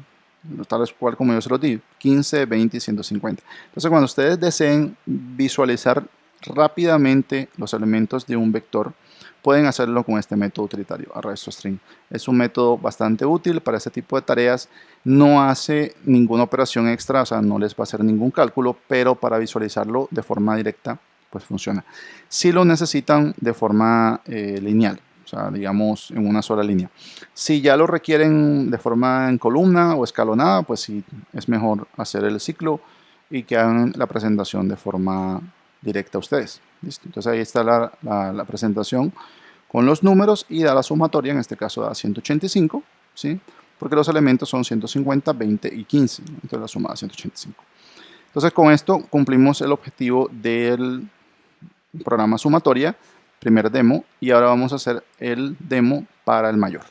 tal cual como yo se los di, 15, 20 y 150. Entonces cuando ustedes deseen visualizar rápidamente los elementos de un vector, pueden hacerlo con este método utilitario, array_string. Es un método bastante útil para este tipo de tareas. No hace ninguna operación extra, o sea, no les va a hacer ningún cálculo, pero para visualizarlo de forma directa, pues funciona. Si lo necesitan de forma lineal, o sea, digamos en una sola línea. Si ya lo requieren de forma en columna o escalonada, pues sí, es mejor hacer el ciclo y que hagan la presentación de forma directa a ustedes. ¿Listo? Entonces ahí está la presentación con los números y da la sumatoria, en este caso da 185, ¿sí? Porque los elementos son 150, 20 y 15, entonces la suma da 185. Entonces con esto cumplimos el objetivo del programa sumatoria, primer demo, y ahora vamos a hacer el demo para el mayor.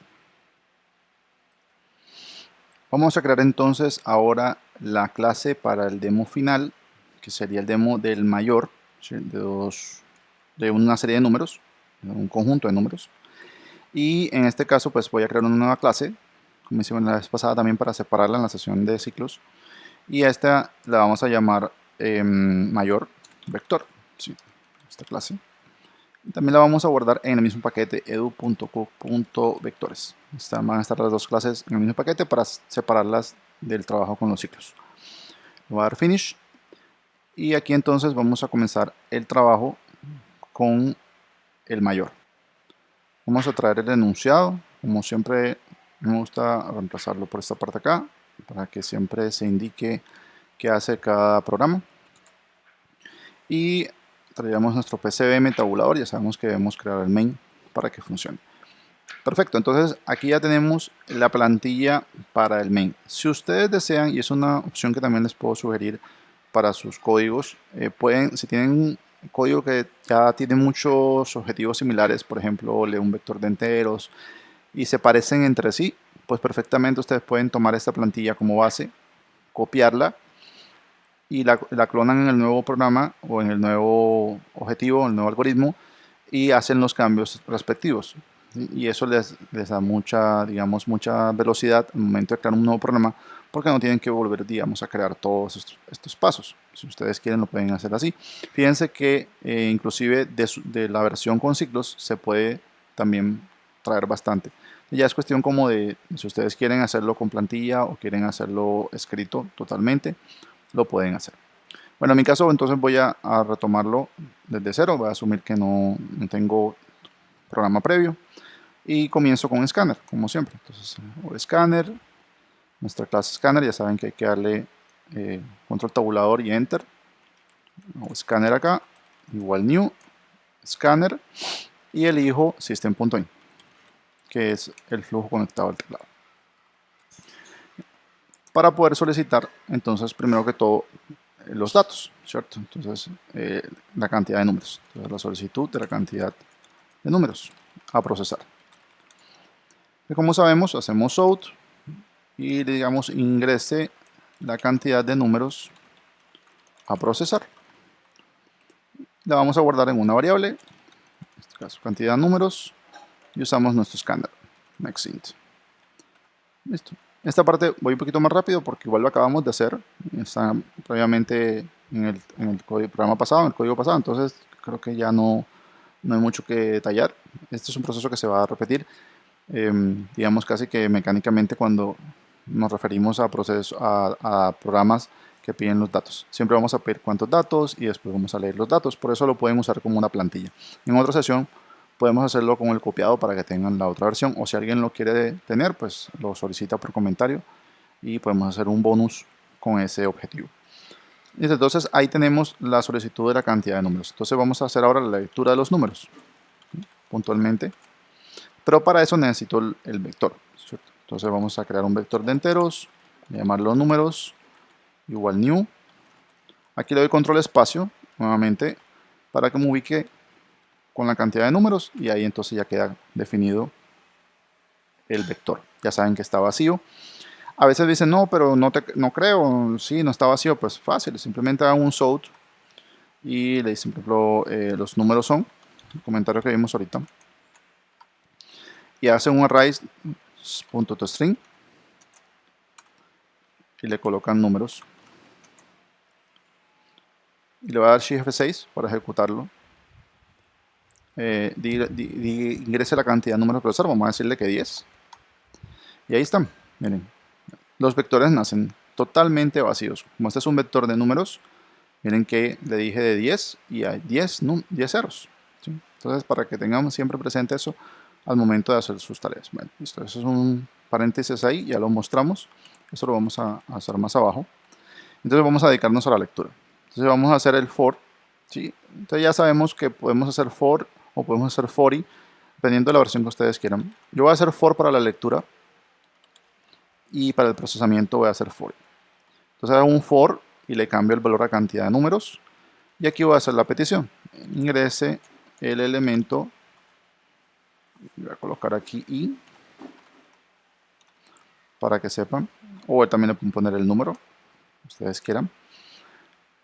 Vamos a crear entonces ahora la clase para el demo final, que sería el demo del mayor, ¿sí? de una serie de números, un conjunto de números. Y en este caso pues voy a crear una nueva clase, como hicimos la vez pasada también, para separarla en la sesión de ciclos. Y a esta la vamos a llamar mayor vector, ¿sí? Esta clase. Y también la vamos a guardar en el mismo paquete edu.co.vectores. Van a estar las dos clases en el mismo paquete para separarlas del trabajo con los ciclos. Le voy a dar finish. Y aquí entonces vamos a comenzar el trabajo con el mayor. Vamos a traer el enunciado. Como siempre me gusta reemplazarlo por esta parte acá, para que siempre se indique qué hace cada programa. Y traemos nuestro PCBM tabulador. Ya sabemos que debemos crear el main para que funcione. Perfecto, entonces aquí ya tenemos la plantilla para el main. Si ustedes desean, y es una opción que también les puedo sugerir para sus códigos, si tienen un código que ya tiene muchos objetivos similares, por ejemplo, lee un vector de enteros y se parecen entre sí, pues perfectamente ustedes pueden tomar esta plantilla como base, copiarla y la clonan en el nuevo programa o en el nuevo objetivo, el nuevo algoritmo, y hacen los cambios respectivos. Y eso les da mucha, digamos, mucha velocidad al momento de crear un nuevo programa, porque no tienen que volver, digamos, a crear todos estos pasos. Si ustedes quieren, lo pueden hacer así. Fíjense que inclusive de la versión con ciclos se puede también traer bastante. Ya es cuestión como de si ustedes quieren hacerlo con plantilla o quieren hacerlo escrito totalmente, lo pueden hacer. Bueno, en mi caso entonces voy a retomarlo desde cero. Voy a asumir que no tengo programa previo y comienzo con Scanner, como siempre. Entonces, Scanner, nuestra clase Scanner, ya saben que hay que darle control tabulador y Enter. O Scanner acá, igual New, Scanner, y elijo System.in, que es el flujo conectado al teclado. Para poder solicitar, entonces, primero que todo, los datos, ¿cierto? Entonces, la cantidad de números. Entonces, la solicitud de la cantidad de números a procesar. Y como sabemos, hacemos out y digamos ingrese la cantidad de números a procesar. La vamos a guardar en una variable, en este caso cantidad de números, y usamos nuestro escáner, nextInt. Listo. Esta parte voy un poquito más rápido porque igual lo acabamos de hacer, está previamente en el programa pasado, en el código pasado, entonces creo que ya no hay mucho que detallar. Este es un proceso que se va a repetir, digamos casi que mecánicamente cuando nos referimos a programas que piden los datos. Siempre vamos a pedir cuántos datos y después vamos a leer los datos. Por eso lo pueden usar como una plantilla. En otra sesión podemos hacerlo con el copiado para que tengan la otra versión. O si alguien lo quiere tener, pues lo solicita por comentario y podemos hacer un bonus con ese objetivo. Entonces ahí tenemos la solicitud de la cantidad de números. Entonces vamos a hacer ahora la lectura de los números puntualmente. Pero para eso necesito el vector, ¿cierto? Entonces vamos a crear un vector de enteros, llamarlo números, igual new. Aquí le doy control espacio, nuevamente, para que me ubique con la cantidad de números y ahí entonces ya queda definido el vector. Ya saben que está vacío. A veces dicen, no, pero no creo, sí, no está vacío. Pues fácil, simplemente hagan un sort y le dicen, por ejemplo, los números son, el comentario que vimos ahorita, y hacen un array.toString y le colocan números. y le voy a dar Shift F6 para ejecutarlo. Ingrese la cantidad de números a procesar, vamos a decirle que 10. Y ahí están, miren, los vectores nacen totalmente vacíos. Como este es un vector de números, miren que le dije de 10 y hay 10 ceros, ¿sí? Entonces, para que tengamos siempre presente eso al momento de hacer sus tareas. Bueno, listo, eso es un paréntesis ahí, ya lo mostramos. Eso lo vamos a hacer más abajo. Entonces vamos a dedicarnos a la lectura. Entonces vamos a hacer el for, ¿sí? Entonces ya sabemos que podemos hacer for o podemos hacer fori, dependiendo de la versión que ustedes quieran. Yo voy a hacer for para la lectura y para el procesamiento voy a hacer for. Entonces hago un for y le cambio el valor a cantidad de números. Y aquí voy a hacer la petición. Ingrese el elemento, voy a colocar aquí i, para que sepan, o también le pueden poner el número, ustedes quieran.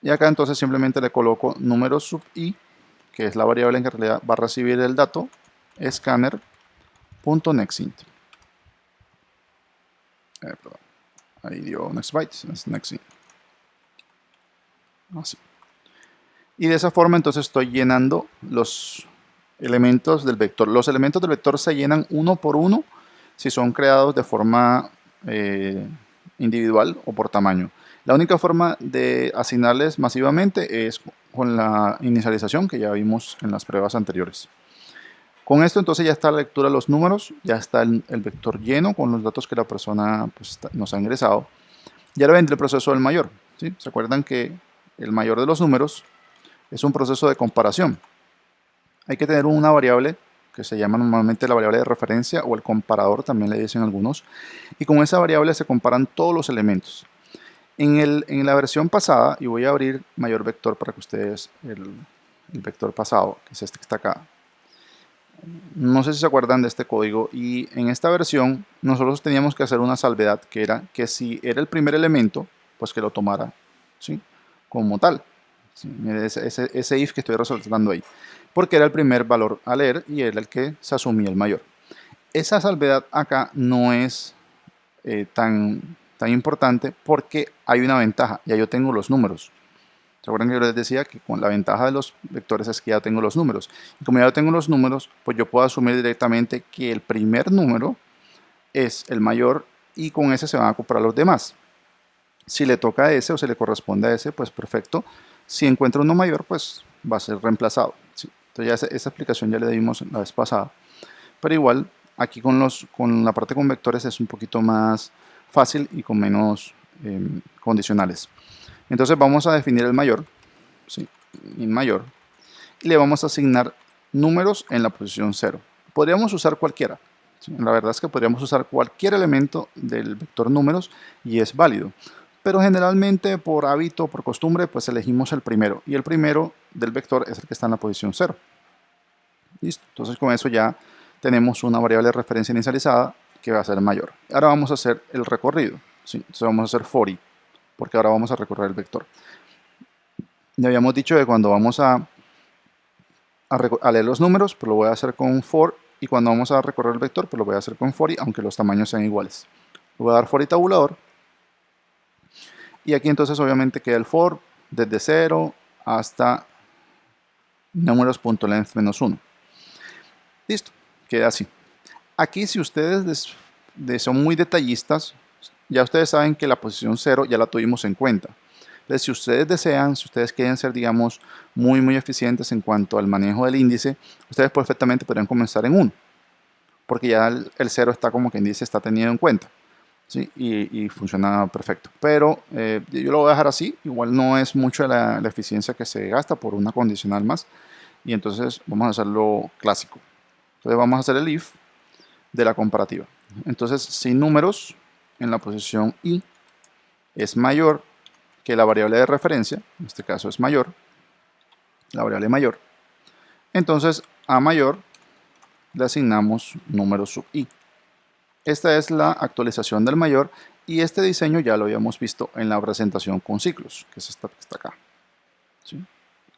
Y acá entonces simplemente le coloco número sub i, que es la variable en que en realidad va a recibir el dato, scanner.nextInt. Ahí dio nextByte, es nextInt. Así. Y de esa forma entonces estoy llenando los elementos del vector. Los elementos del vector se llenan uno por uno si son creados de forma individual o por tamaño. La única forma de asignarles masivamente es con la inicialización que ya vimos en las pruebas anteriores. Con esto entonces ya está la lectura de los números, ya está el vector lleno con los datos que la persona pues, nos ha ingresado. Y ahora vendrá el proceso del mayor, ¿sí? ¿Se acuerdan que el mayor de los números es un proceso de comparación? Hay que tener una variable que se llama normalmente la variable de referencia o el comparador, también le dicen algunos, y con esa variable se comparan todos los elementos. En la versión pasada, y voy a abrir mayor vector para que ustedes, el vector pasado, que es este que está acá, no sé si se acuerdan de este código, y en esta versión nosotros teníamos que hacer una salvedad, que era que si era el primer elemento, pues que lo tomara, ¿sí?, como tal. ¿Sí? Ese if que estoy resaltando ahí, porque era el primer valor a leer y era el que se asumía el mayor. Esa salvedad acá no es tan importante porque hay una ventaja, ya yo tengo los números. ¿Se acuerdan que yo les decía que con la ventaja de los vectores es que ya tengo los números? Y como ya tengo los números, pues yo puedo asumir directamente que el primer número es el mayor y con ese se van a comparar los demás. Si le toca a ese o se le corresponde a ese, pues perfecto. Si encuentra uno mayor, pues va a ser reemplazado, ¿sí? Entonces ya esa explicación ya le dimos la vez pasada. Pero igual, aquí con la parte con vectores es un poquito más fácil y con menos condicionales. Entonces vamos a definir el mayor, ¿sí?, el mayor, y le vamos a asignar números en la posición 0. Podríamos usar cualquiera, ¿sí? La verdad es que podríamos usar cualquier elemento del vector números y es válido. Pero generalmente por hábito, por costumbre, pues elegimos el primero. Y el primero del vector es el que está en la posición 0. Listo. Entonces con eso ya tenemos una variable de referencia inicializada que va a ser mayor. Ahora vamos a hacer el recorrido, ¿sí? Entonces vamos a hacer for i, porque ahora vamos a recorrer el vector. Ya habíamos dicho que cuando vamos a leer los números, pues lo voy a hacer con for, y cuando vamos a recorrer el vector, pues lo voy a hacer con for i, aunque los tamaños sean iguales. Le voy a dar for i tabulador. Y aquí entonces obviamente queda el for desde 0 hasta números.length menos 1. Listo, queda así. Aquí si ustedes son muy detallistas, ya ustedes saben que la posición 0 ya la tuvimos en cuenta. Entonces si ustedes desean, si ustedes quieren ser, digamos, muy eficientes en cuanto al manejo del índice, ustedes perfectamente podrían comenzar en 1. Porque ya el 0 está como que índice está tenido en cuenta. ¿Sí? Y funciona perfecto. Pero yo lo voy a dejar así. Igual no es mucho la eficiencia que se gasta por una condicional más. Y entonces vamos a hacerlo clásico. Entonces vamos a hacer el if de la comparativa. Entonces si números en la posición i es mayor que la variable de referencia, en este caso es mayor, la variable mayor, entonces a mayor le asignamos número sub i. Esta es la actualización del mayor y este diseño ya lo habíamos visto en la presentación con ciclos, que es esta que está acá, ¿sí?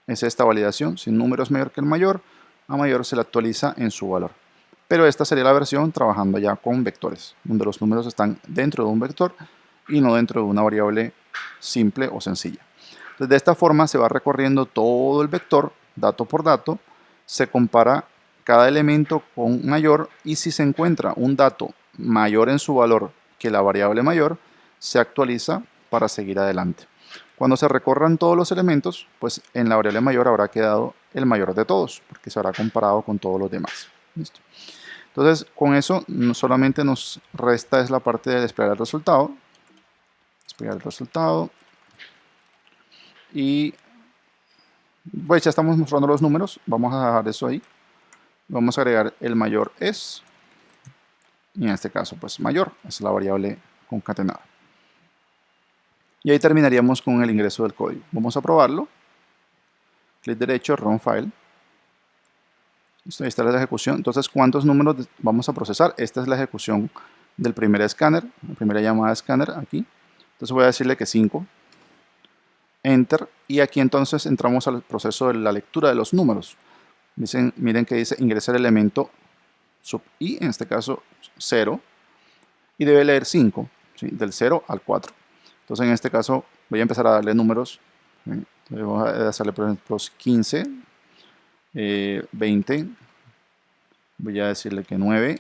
Es esta validación, si el número es mayor que el mayor, a mayor se le actualiza en su valor. Pero esta sería la versión trabajando ya con vectores, donde los números están dentro de un vector y no dentro de una variable simple o sencilla. Entonces, de esta forma se va recorriendo todo el vector, dato por dato, se compara cada elemento con mayor y si se encuentra un dato mayor en su valor que la variable mayor, se actualiza para seguir adelante. Cuando se recorran todos los elementos, pues en la variable mayor habrá quedado el mayor de todos, porque se habrá comparado con todos los demás. ¿Listo? Entonces, con eso solamente nos resta es la parte de desplegar el resultado. Desplegar el resultado. Y pues ya estamos mostrando los números. Vamos a dejar eso ahí. Vamos a agregar el mayor es. Y en este caso, pues mayor. Es la variable concatenada. Y ahí terminaríamos con el ingreso del código. Vamos a probarlo. Clic derecho, Run File. Listo, ahí está la ejecución. Entonces, ¿cuántos números vamos a procesar? Esta es la ejecución del primer escáner, la primera llamada de escáner aquí. Entonces voy a decirle que 5. Enter. Y aquí entonces entramos al proceso de la lectura de los números. Miren que dice ingresar el elemento sub i, en este caso 0. Y debe leer 5, ¿sí? Del 0 al 4. Entonces en este caso voy a empezar a darle números. Entonces vamos a hacerle por ejemplo 15, 20. Voy a decirle que 9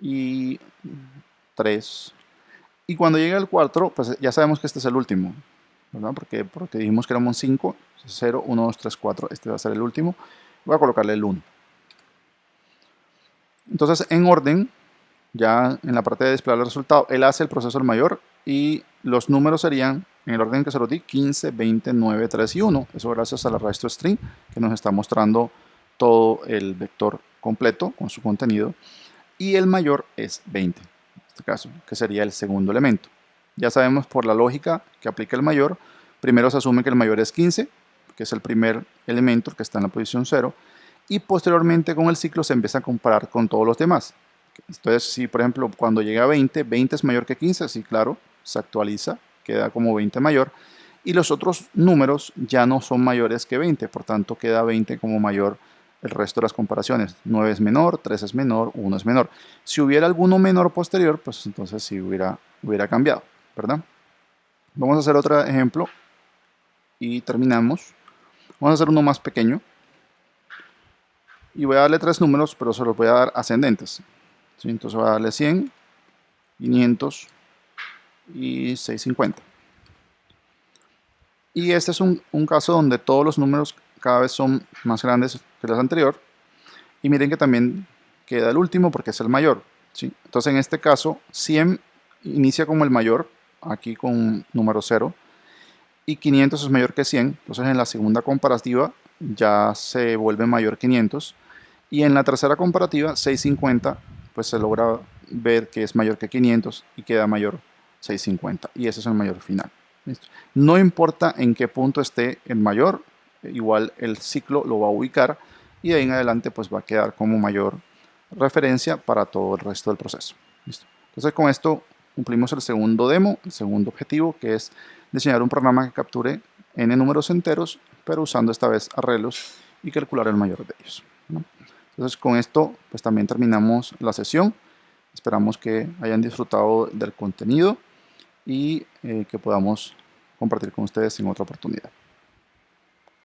y 3. Y cuando llegue al 4, pues ya sabemos que este es el último, ¿verdad? Porque dijimos que éramos 5, 0, 1, 2, 3, 4. Este va a ser el último. Voy a colocarle el 1. Entonces, en orden, ya en la parte de desplegar el resultado, él hace el proceso del mayor y los números serían, en el orden que se los di, 15, 20, 9, 3 y 1. Eso gracias al arrastro string que nos está mostrando todo el vector completo con su contenido. Y el mayor es 20, en este caso, que sería el segundo elemento. Ya sabemos por la lógica que aplica el mayor, primero se asume que el mayor es 15, que es el primer elemento que está en la posición 0, y posteriormente con el ciclo se empieza a comparar con todos los demás. Entonces, si por ejemplo cuando llega a 20, 20 es mayor que 15, sí, claro, se actualiza, queda como 20 mayor, y los otros números ya no son mayores que 20, por tanto queda 20 como mayor el resto de las comparaciones. 9 es menor, 3 es menor, 1 es menor. Si hubiera alguno menor posterior, pues entonces sí hubiera cambiado, ¿verdad? Vamos a hacer otro ejemplo y terminamos. Vamos a hacer uno más pequeño. Y voy a darle 3 números, pero se los voy a dar ascendentes. ¿Sí? Entonces voy a darle 100, 500 y 650. Y este es un caso donde todos los números cada vez son más grandes que los anteriores. Y miren que también queda el último porque es el mayor, ¿sí? Entonces en este caso 100 inicia como el mayor, aquí con un número 0. Y 500 es mayor que 100. Entonces en la segunda comparativa ya se vuelve mayor 500. Y en la tercera comparativa 650 pues se logra ver que es mayor que 500 y queda mayor 650. Y ese es el mayor final. ¿Listo? No importa en qué punto esté el mayor, igual el ciclo lo va a ubicar y de ahí en adelante pues va a quedar como mayor referencia para todo el resto del proceso. ¿Listo? Entonces con esto cumplimos el segundo demo, el segundo objetivo, que es diseñar un programa que capture n números enteros, pero usando esta vez arreglos y calcular el mayor de ellos, ¿no? Entonces con esto pues también terminamos la sesión. Esperamos que hayan disfrutado del contenido y que podamos compartir con ustedes en otra oportunidad.